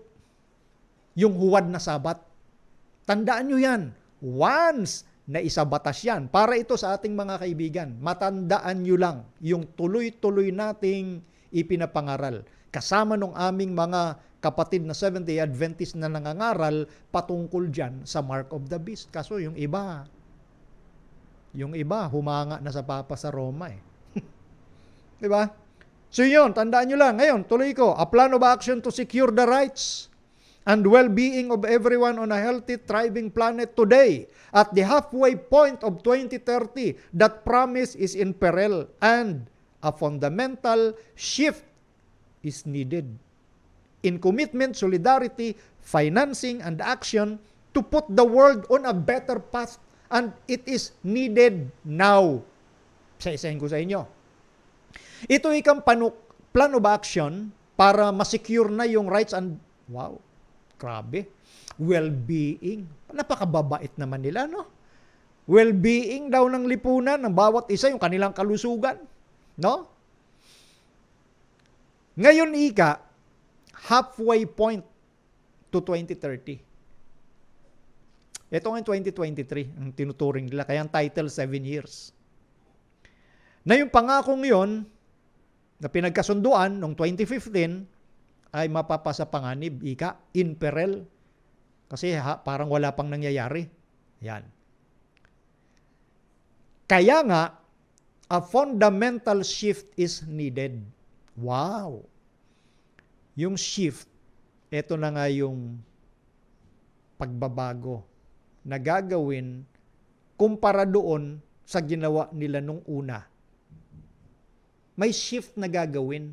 yung huwad na sabat. Tandaan nyo yan. Once na isabatas yan, para ito sa ating mga kaibigan, matandaan nyo lang yung tuloy-tuloy nating ipinapangaral. Kasama nung aming mga kapatid na Seventh-day Adventist na nangangaral patungkol dyan sa mark of the beast. Kaso yung iba humanga na sa Papa sa Roma eh. Diba? So yun, tandaan nyo lang. Ngayon, tuloy ko. A plan of action to secure the rights and well-being of everyone on a healthy, thriving planet today. At the halfway point of 2030, that promise is in peril and a fundamental shift is needed in commitment, solidarity, financing, and action to put the world on a better path. And it is needed now. Isa-isahin ko sa inyo. Ito ikang plan of action para ma-secure na yung rights and, wow, grabe, well-being. Napakababait naman nila, no? Well-being daw ng lipunan ng bawat isa, yung kanilang kalusugan, no? Ngayon ika, halfway point to 2030. Ito nga 2023, ang tinuturing nila, kaya ang title 7 years. Na yung pangakong yon na pinagkasunduan noong 2015 ay mapapasa panganib, ika, in peril. Kasi parang wala pang nangyayari. Yan. Kaya nga, a fundamental shift is needed. Wow! Yung shift, ito na nga yung pagbabago na gagawin kumpara doon sa ginawa nila nung una. May shift na gagawin.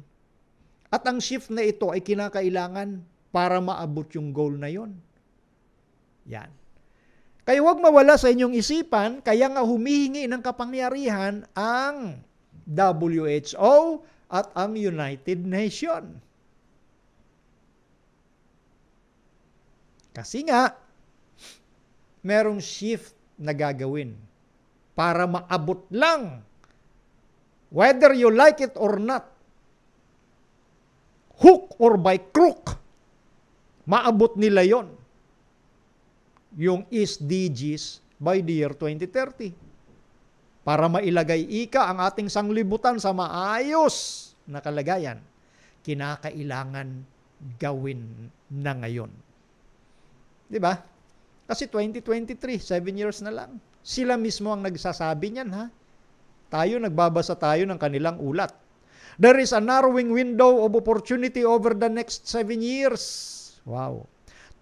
At ang shift na ito ay kinakailangan para maabot yung goal na yon. Yan. Kaya huwag mawala sa inyong isipan, kaya nga humihingi ng kapangyarihan ang WHO at ang United Nations. Kasi nga, merong shift na gagawin para maabot lang, whether you like it or not, hook or by crook, maabot nila yon, yung SDGs by the year 2030. Para mailagay ika ang ating sanglibutan sa maayos na kalagayan, kinakailangan gawin na ngayon. Di ba? Kasi 2023, 7 years na lang. Sila mismo ang nagsasabi niyan, ha? Nagbabasa tayo ng kanilang ulat. There is a narrowing window of opportunity over the next 7 years. Wow.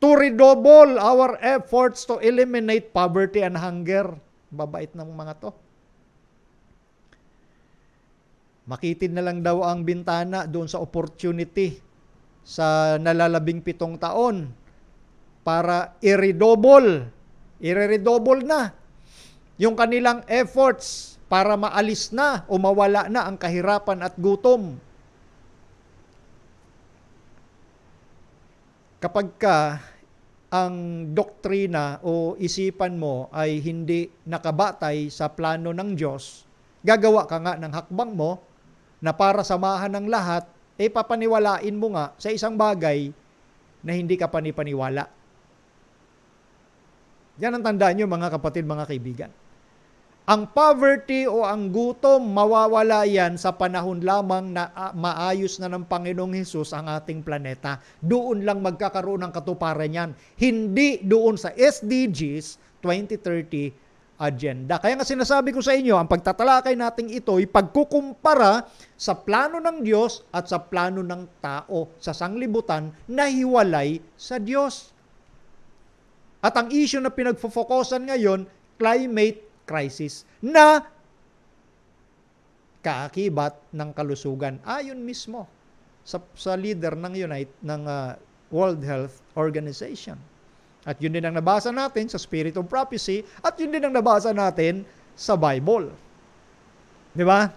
To redouble our efforts to eliminate poverty and hunger. Babait ng mga to. Makitid na lang daw ang bintana doon sa opportunity sa nalalabing 7 taon para i-redouble na yung kanilang efforts para maalis na o mawala na ang kahirapan at gutom. Kapag ang doktrina o isipan mo ay hindi nakabatay sa plano ng Diyos, gagawa ka nga ng hakbang mo na para samahan ng lahat, papaniwalain mo nga sa isang bagay na hindi ka panipaniwala. Yan ang tandaan nyo, mga kapatid, mga kaibigan. Ang poverty o ang gutom, mawawala yan sa panahon lamang na maayos na ng Panginoong Hesus ang ating planeta. Doon lang magkakaroon ng katuparan yan. Hindi doon sa SDGs 2030 agenda. Kaya nga sinasabi ko sa inyo, ang pagtatalakay natin ito ay pagkukumpara sa plano ng Diyos at sa plano ng tao sa sanglibutan na hiwalay sa Diyos. At ang issue na pinagfofokusan ngayon, climate crisis na kaakibat ng kalusugan. Ayon mismo sa leader ng World Health Organization. At yun din ang nabasa natin sa Spirit of Prophecy at yun din ang nabasa natin sa Bible. Di ba?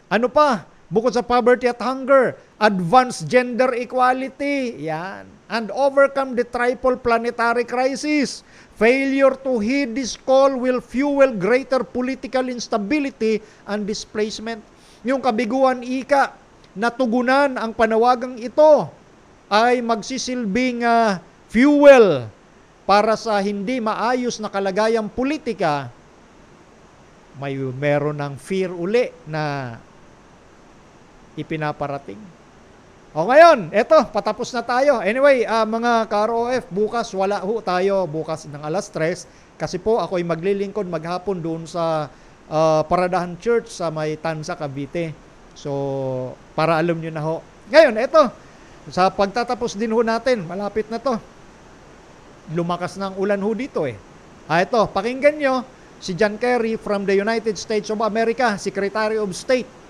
Ano pa? Bukod sa poverty at hunger, advance gender equality, yan. And overcome the triple planetary crisis. Failure to heed this call will fuel greater political instability and displacement. Yung kabiguan ika, natugunan ang panawagang ito ay magsisilbing fuel para sa hindi maayos na kalagayang politika. Meron ng fear uli na ipinaparating. O ngayon, eto, patapos na tayo. Anyway, mga ka-ROF, bukas wala ho tayo bukas ng 3:00 kasi po ako ay maglilingkod maghapon doon sa Paradahan Church sa may Tansa, Cavite. So, para alam nyo na ho. Ngayon, eto, sa pagtatapos din ho natin, malapit na to. Lumakas na ang ulan ho dito eh. Ito, pakinggan nyo si John Kerry from the United States of America, Secretary of State.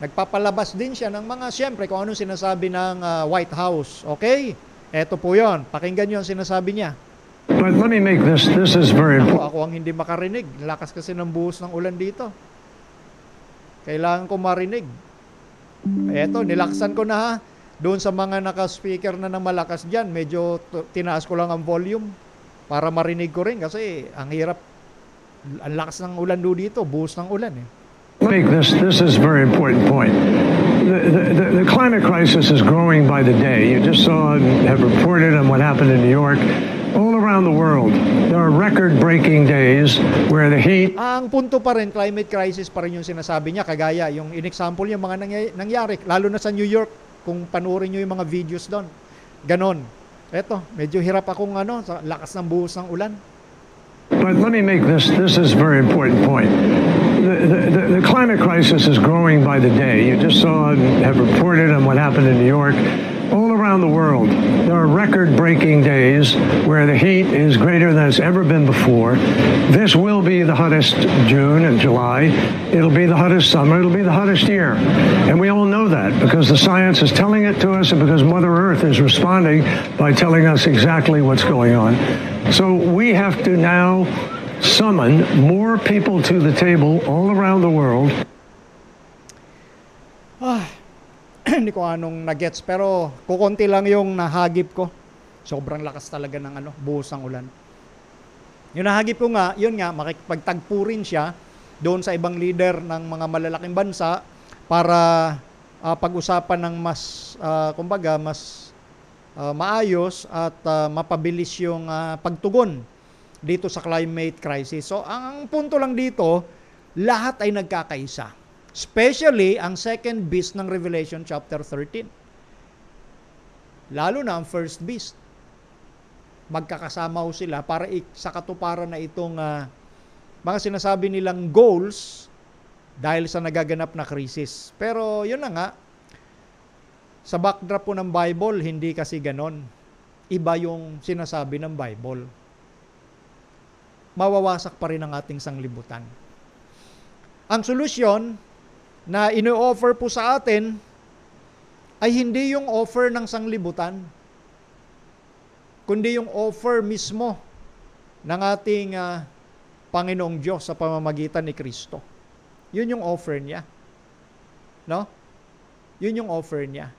Nagpapalabas din siya ng mga, siyempre, kung anong sinasabi ng White House. Okay? Eto po yon. Pakinggan nyo ang sinasabi niya. But let me make this is very important. Ako ang hindi makarinig. Lakas kasi ng buhos ng ulan dito. Kailangan ko marinig. Eto, nilaksan ko na ha. Doon sa mga naka-speaker na ng malakas dyan, medyo tinaas ko lang ang volume para marinig ko rin kasi ang hirap, ang lakas ng ulan doon dito, buhos ng ulan eh. Make this is a very important point. The climate crisis is growing by the day. You just saw and have reported on what happened in New York. All around the world, there are record-breaking days where the heat... Ang punto pa rin, climate crisis pa rin yung sinasabi niya, kagaya yung in-example niya mga nangyari, lalo na sa New York, kung panuorin niyo yung mga videos doon. Ganon. Eto, medyo hirap akong sa lakas ng buhos ng ulan. But let me make this is a very important point. The climate crisis is growing by the day. You just saw and have reported on what happened in New York. All around the world, there are record-breaking days where the heat is greater than it's ever been before. This will be the hottest June and July. It'll be the hottest summer. It'll be the hottest year. And we all know that because the science is telling it to us and because Mother Earth is responding by telling us exactly what's going on. So we have to now summon more people to the table all around the world. Hindi ko anong nagets pero kukunti lang yung nahagip ko. Sobrang lakas talaga ng buhos ng ulan. Yung nahagip ko nga, yun nga, makikipagtagpo rin siya doon sa ibang leader ng mga malalaking bansa para pag-usapan ng mas, mas maayos at mapabilis yung pagtugon dito sa climate crisis. So, ang punto lang dito, lahat ay nagkakaisa. Especially ang second beast ng Revelation chapter 13. Lalo na ang first beast. Magkakasama ho sila para sa katuparan na itong mga sinasabi nilang goals dahil sa nagaganap na krisis. Pero yun na nga, sa backdrop po ng Bible, hindi kasi ganon. Iba yung sinasabi ng Bible. Mawawasak pa rin ang ating sanglibutan. Ang solusyon na ino-offer po sa atin ay hindi yung offer ng sanglibutan, kundi yung offer mismo ng ating Panginoong Diyos sa pamamagitan ni Kristo. Yun yung offer niya. No? Yun yung offer niya.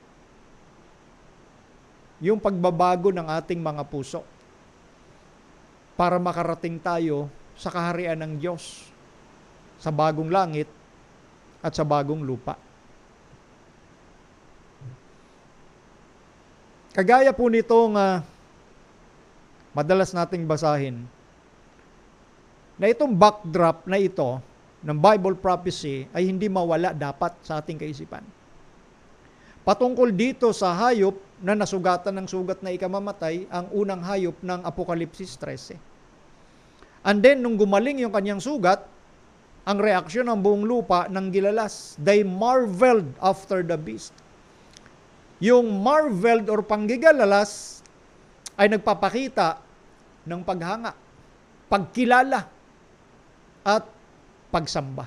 Yung pagbabago ng ating mga puso para makarating tayo sa kaharian ng Diyos, sa bagong langit at sa bagong lupa. Kagaya po nitong madalas nating basahin, na itong backdrop na ito ng Bible prophecy ay hindi mawala dapat sa ating kaisipan. Patungkol dito sa hayop na nasugatan ng sugat na ikamamatay, ang unang hayop ng Apokalipsis 13. And then, nung gumaling yung kanyang sugat, ang reaksyon ng buong lupa ng gilalas. They marveled after the beast. Yung marveled or panggigalalas ay nagpapakita ng paghanga, pagkilala, at pagsamba.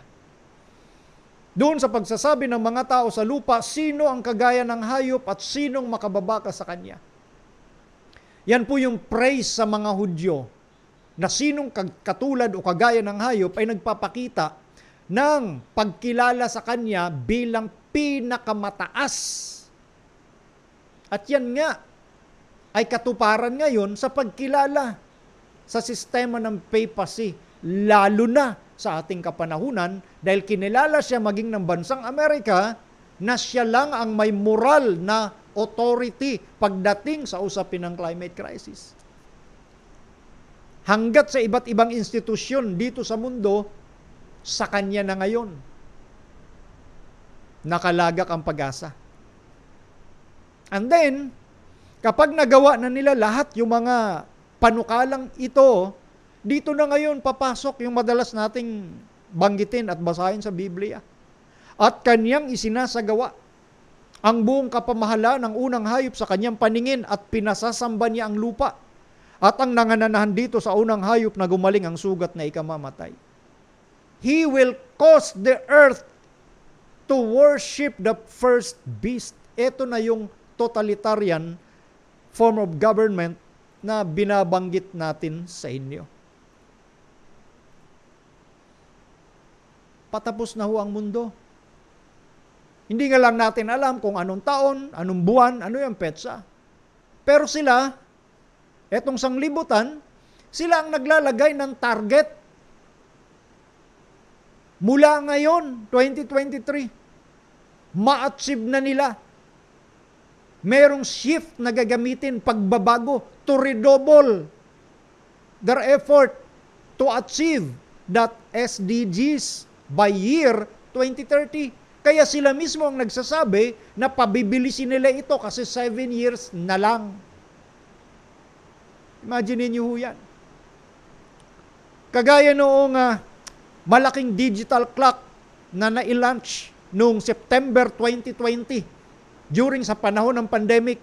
Doon sa pagsasabi ng mga tao sa lupa, sino ang kagaya ng hayop at sinong makababaka sa kanya. Yan po yung praise sa mga Hudyo, na sinong katulad o kagaya ng hayop ay nagpapakita ng pagkilala sa kanya bilang pinakamataas. At yan nga ay katuparan ngayon sa pagkilala sa sistema ng papacy, lalo na sa ating kapanahunan dahil kinilala siya maging ng bansang Amerika na siya lang ang may moral na authority pagdating sa usapin ng climate crisis. Hanggat sa iba't ibang institusyon dito sa mundo, sa kanya na ngayon nakalagak ang pag-asa. And then, kapag nagawa na nila lahat yung mga panukalang ito, dito na ngayon papasok yung madalas nating banggitin at basahin sa Biblia. At kanyang isinasagawa ang buong kapamahala ng unang hayop sa kanyang paningin at pinasasamba niya ang lupa. At ang nangananahan dito sa unang hayop na gumaling ang sugat na ikamamatay. He will cause the earth to worship the first beast. Ito na yung totalitarian form of government na binabanggit natin sa inyo. Patapos na ho ang mundo. Hindi nga lang natin alam kung anong taon, anong buwan, ano yung petsa. Pero sila, etong sanglibutan, sila ang naglalagay ng target. Mula ngayon, 2023, ma-achieve na nila. Merong shift na gagamitin, pagbabago, to redouble their effort to achieve that SDGs by year 2030. Kaya sila mismo ang nagsasabi na pabibilisin nila ito kasi 7 years na lang. Imagine niyo yan. Kagaya noong malaking digital clock na na-launch noong September 2020 during sa panahon ng pandemic.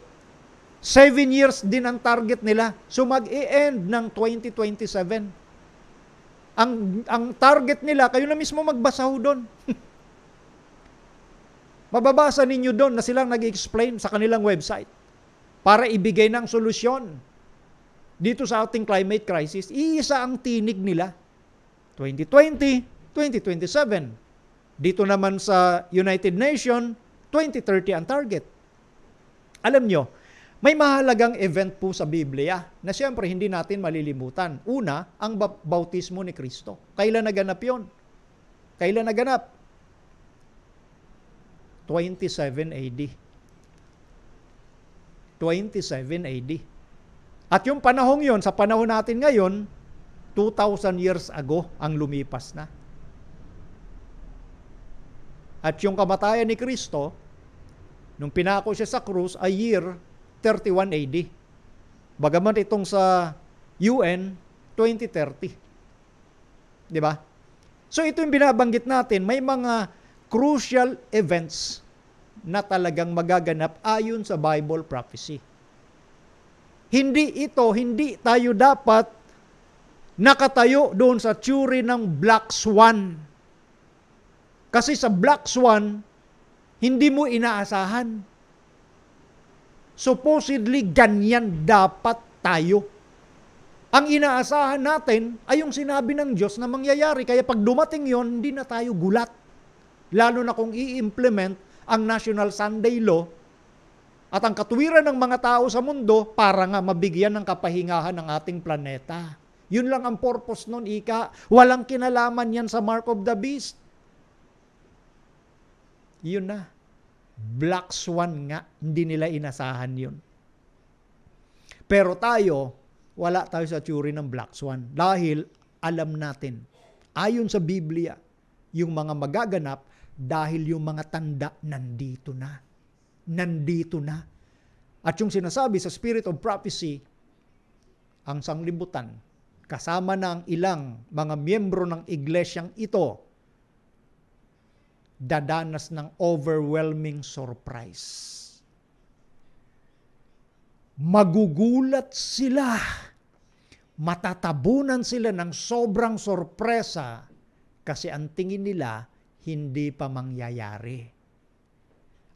7 years din ang target nila. So mag-e-end ng 2027. Ang target nila, kayo na mismo magbasa ho doon. Mababasa ninyo doon na silang nag-explain sa kanilang website para ibigay ng solusyon dito sa ating climate crisis. Iisa ang tinig nila. 2020, 2027. Dito naman sa United Nations, 2030 ang target. Alam nyo, may mahalagang event po sa Biblia na siyempre hindi natin malilimutan. Una, ang bautismo ni Kristo. Kailan naganap yon? Kailan naganap? 27 AD. 27 AD. At yung panahong yon, sa panahon natin ngayon, 2,000 years ago ang lumipas na. At yung kamatayan ni Kristo, nung pinako siya sa krus, ay year 31 AD. Bagaman itong sa UN, 2030. Di ba? So ito yung binabanggit natin, may mga crucial events na talagang magaganap ayon sa Bible prophecy. Hindi tayo dapat nakatayo doon sa theory ng Black Swan. Kasi sa Black Swan, hindi mo inaasahan. Supposedly, ganyan dapat tayo. Ang inaasahan natin ay yung sinabi ng Diyos na mangyayari. Kaya pag dumating yon, hindi na tayo gulat. Lalo na kung i-implement ang National Sunday Law at ang katuwiran ng mga tao sa mundo para nga mabigyan ng kapahingahan ng ating planeta. Yun lang ang purpose nun, ika. Walang kinalaman yan sa Mark of the Beast. Yun na. Black Swan nga, hindi nila inasahan yun. Pero tayo, wala tayo sa theory ng Black Swan dahil alam natin, ayon sa Biblia, yung mga magaganap dahil yung mga tanda nandito na. Nandito na. At yung sinasabi sa Spirit of Prophecy, ang sanglibutan, kasama na ang ilang mga miyembro ng iglesyang ito, dadanas ng overwhelming surprise. Magugulat sila. Matatabunan sila ng sobrang sorpresa kasi ang tingin nila hindi pa mangyayari.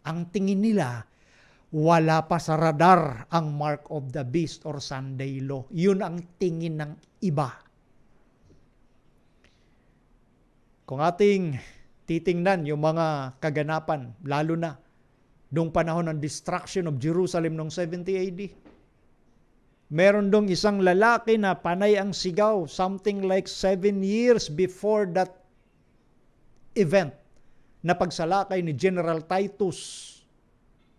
Ang tingin nila wala pa sa radar ang Mark of the Beast or Sunday Law. Yun ang tingin ng iba. Kung ating titingnan yung mga kaganapan, lalo na noong panahon ng destruction of Jerusalem noong 70 AD. Meron dong isang lalaki na panay ang sigaw, something like 7 years before that event, na pagsalakay ni General Titus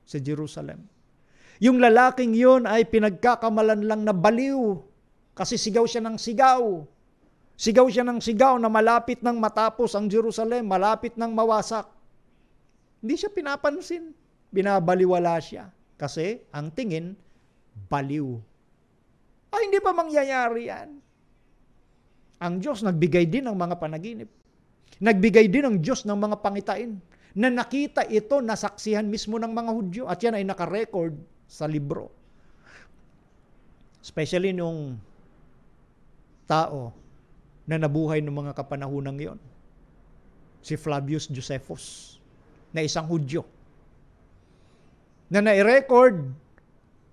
sa Jerusalem. Yung lalaking yun ay pinagkakamalan lang na baliw kasi sigaw siya ng sigaw. Sigaw siya ng sigaw na malapit nang matapos ang Jerusalem, malapit nang mawasak. Hindi siya pinapansin. Binabaliwala siya. Kasi ang tingin, baliw. Ay, hindi pa mangyayari yan. Ang Diyos nagbigay din ng mga panaginip. Nagbigay din ang Diyos ng mga pangitain na nakita ito, nasaksihan mismo ng mga Hudyo. At yan ay nakarecord sa libro. Especially nung tao na nabuhay ng mga kapanahunang yon. Si Flavius Josephus, na isang Hudyo, na nai-record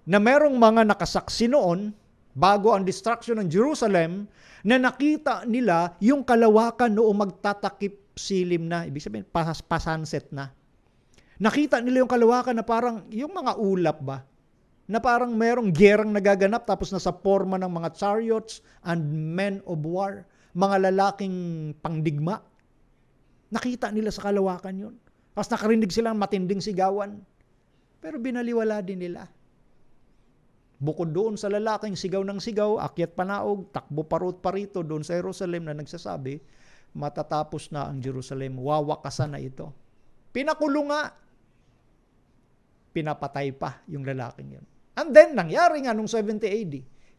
na merong mga nakasaksi noon, bago ang destruction ng Jerusalem, na nakita nila yung kalawakan noong magtatakip silim na, ibig sabihin, pasunset na. Nakita nila yung kalawakan na parang, yung mga ulap ba, na parang merong gerang nagaganap tapos nasa forma ng mga chariots and men of war, mga lalaking pangdigma. Nakita nila sa kalawakan yun. Tapos nakarinig silang matinding sigawan. Pero binaliwala din nila. Bukod doon sa lalaking sigaw ng sigaw, akyat panaog, takbo parot parito doon sa Jerusalem na nagsasabi, matatapos na ang Jerusalem, wawakasan na ito. Pinakulong nga. Pinapatay pa yung lalaking yun. And then, nangyari nga nung 70 AD,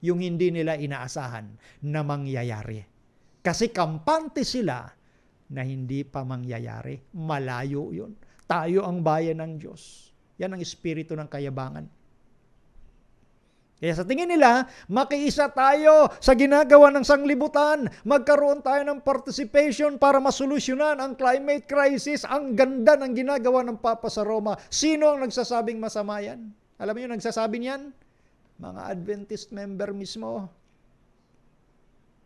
yung hindi nila inaasahan na mangyayari. Kasi kampante sila na hindi pa mangyayari. Malayo yun. Tayo ang bayan ng Diyos. Yan ang espiritu ng kayabangan. Kaya sa tingin nila, makiisa tayo sa ginagawa ng sanglibutan. Magkaroon tayo ng participation para masolusyonan ang climate crisis. Ang ganda ng ginagawa ng Papa sa Roma. Sino ang nagsasabing masama yan? Alam niyo nagsasabi niyan? Mga Adventist member mismo.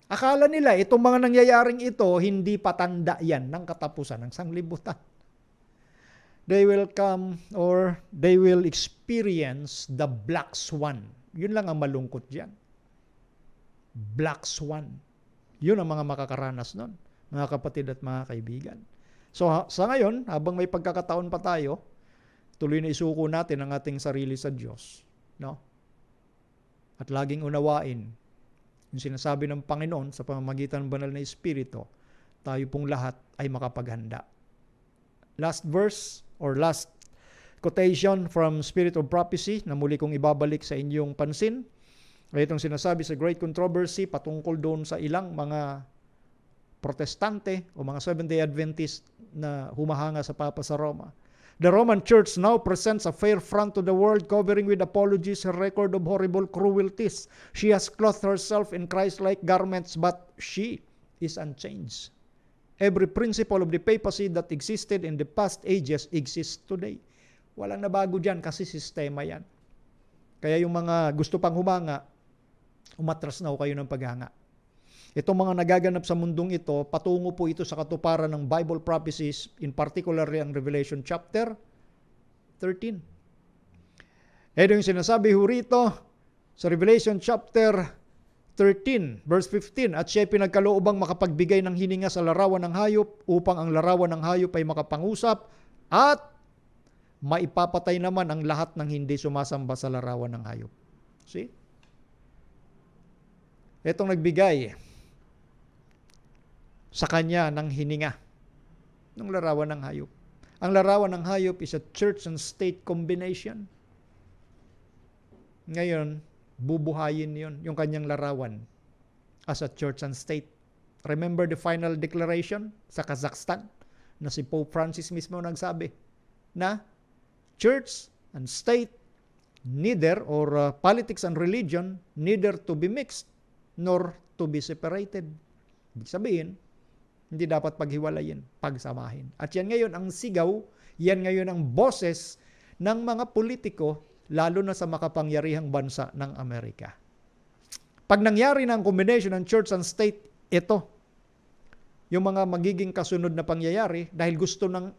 Akala nila itong mga nangyayaring ito, hindi patanda yan ng katapusan ng sanglibutan. They will come or they will experience the black swan. Yun lang ang malungkot dyan. Black swan. Yun ang mga makakaranas nun, mga kapatid at mga kaibigan. So sa ngayon, habang may pagkakataon pa tayo, tuloy na isuko natin ang ating sarili sa Diyos. No? At laging unawain yung sinasabi ng Panginoon sa pamamagitan ng banal na Espiritu, tayo pong lahat ay makapaghanda. Last verse or last quotation from Spirit of Prophecy na muli kong ibabalik sa inyong pansin ay itong sinasabi sa Great Controversy patungkol doon sa ilang mga protestante o mga Seventh-day Adventist na humahanga sa Papa sa Roma. The Roman Church now presents a fair front to the world, covering with apologies her record of horrible cruelties. She has clothed herself in Christ-like garments, but she is unchanged. Every principle of the papacy that existed in the past ages exists today. Walang nabago dyan kasi sistema yan. Kaya yung mga gusto pang humanga, umatras na ho kayo ng paghanga. Itong mga nagaganap sa mundong ito, patungo po ito sa katuparan ng Bible prophecies, in particular ang Revelation chapter 13. Ito yung sinasabi ho rito sa Revelation chapter 13, verse 15, at siya pinagkaloobang makapagbigay ng hininga sa larawan ng hayop upang ang larawan ng hayop ay makapangusap at maipapatay naman ang lahat ng hindi sumasamba sa larawan ng hayop. See? Itong nagbigay sa kanya ng hininga ng larawan ng hayop. Ang larawan ng hayop is a church and state combination. Ngayon, bubuhayin yun, yung kanyang larawan as a church and state. Remember the final declaration sa Kazakhstan na si Pope Francis mismo nagsabi na church and state neither or politics and religion neither to be mixed nor to be separated. Ibig sabihin, hindi dapat paghiwalayin, pagsamahin. At yan ngayon ang sigaw, yan ngayon ang boses ng mga politiko, lalo na sa makapangyarihang bansa ng Amerika. Pag nangyari na ang combination ng church and state, ito, yung mga magiging kasunod na pangyayari, dahil gusto ng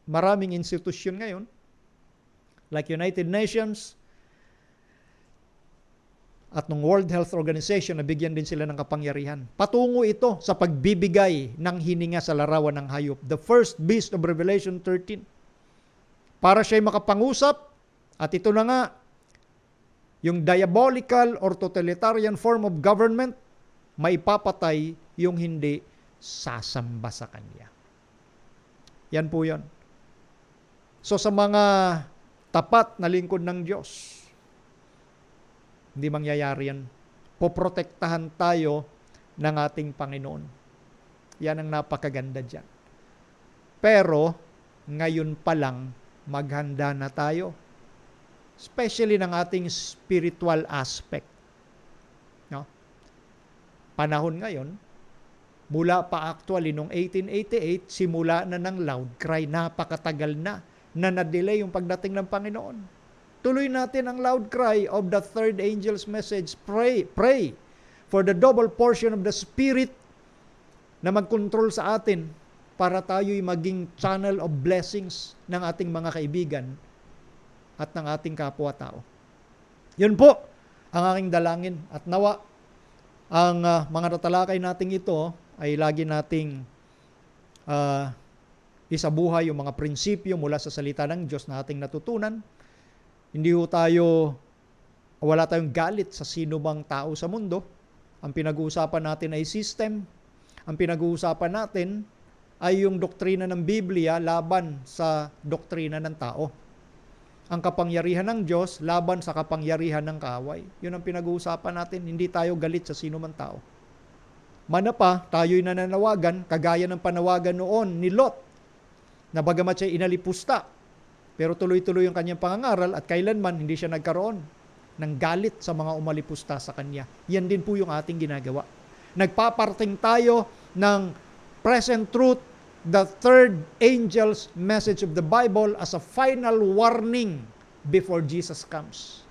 maraming institusyon ngayon, like United Nations, at ng World Health Organization, nabigyan din sila ng kapangyarihan. Patungo ito sa pagbibigay ng hininga sa larawan ng hayop. The first beast of Revelation 13. Para siya'y makapangusap, at ito na nga, yung diabolical or totalitarian form of government, maipapatay yung hindi sasamba sa kanya. Yan po yun. So sa mga tapat na lingkod ng Diyos, hindi mangyayari yan. Poprotektahan tayo ng ating Panginoon. Yan ang napakaganda dyan. Pero, ngayon pa lang, maghanda na tayo. Especially ng ating spiritual aspect. No? Panahon ngayon, mula pa actually noong 1888, simula na ng loud cry, napakatagal na na-delay yung pagdating ng Panginoon. Tuloy natin ang loud cry of the third angel's message. Pray for the double portion of the Spirit na mag-control sa atin para tayo'y maging channel of blessings ng ating mga kaibigan at ng ating kapwa-tao. Yun po ang aking dalangin at nawa ang mga tatalakay nating ito ay lagi nating isabuhay yung mga prinsipyo mula sa salita ng Diyos na ating natutunan. Hindi ho wala tayong galit sa sino bang tao sa mundo. Ang pinag-uusapan natin ay system. Ang pinag-uusapan natin ay yung doktrina ng Biblia laban sa doktrina ng tao. Ang kapangyarihan ng Diyos laban sa kapangyarihan ng kaaway. Yun ang pinag-uusapan natin. Hindi tayo galit sa sino man tao. Mana pa, tayo'y nananawagan, kagaya ng panawagan noon ni Lot, na bagamat siya inalipusta, pero tuloy-tuloy ang kanyang pangangaral at kailanman hindi siya nagkaroon ng galit sa mga umalipusta sa Kanya. Yan din po yung ating ginagawa. Nagpaparting tayo ng present truth, the third angel's message of the Bible as a final warning before Jesus comes.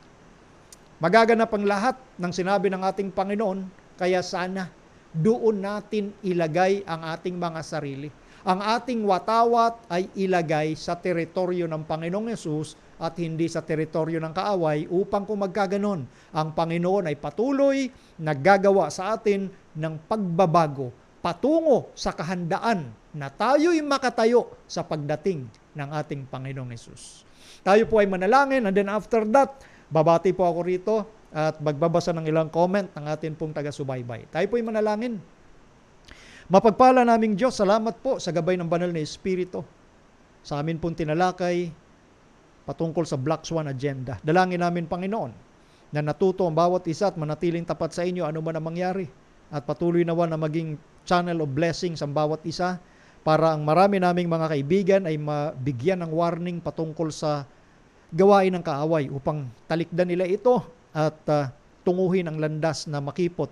Magaganap ang lahat ng sinabi ng ating Panginoon, kaya sana doon natin ilagay ang ating mga sarili. Ang ating watawat ay ilagay sa teritoryo ng Panginoong Yesus at hindi sa teritoryo ng kaaway upang kung magkaganon, ang Panginoon ay patuloy naggagawa sa atin ng pagbabago patungo sa kahandaan na tayo'y makatayo sa pagdating ng ating Panginoong Yesus. Tayo po ay manalangin, and then after that, babati po ako rito at magbabasa ng ilang comment ng ating pong taga-subaybay. Tayo po ay manalangin. Mapagpala naming Diyos, salamat po sa gabay ng banal na Espiritu. Sa amin pong tinalakay patungkol sa Black Swan Agenda. Dalangin namin, Panginoon, na natuto ang bawat isa at manatiling tapat sa inyo ano man ang mangyari. At patuloy nawa na maging channel of blessings ang bawat isa para ang marami naming mga kaibigan ay mabigyan ng warning patungkol sa gawain ng kaaway upang talikdan nila ito at tunguhin ang landas na makipot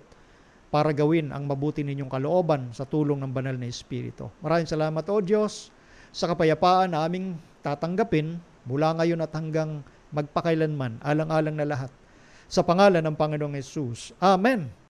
para gawin ang mabuti ninyong kalooban sa tulong ng banal na Espiritu. Maraming salamat, O Diyos, sa kapayapaan na aming tatanggapin mula ngayon at hanggang magpakailanman, alang-alang na lahat. Sa pangalan ng Panginoong Yesus. Amen.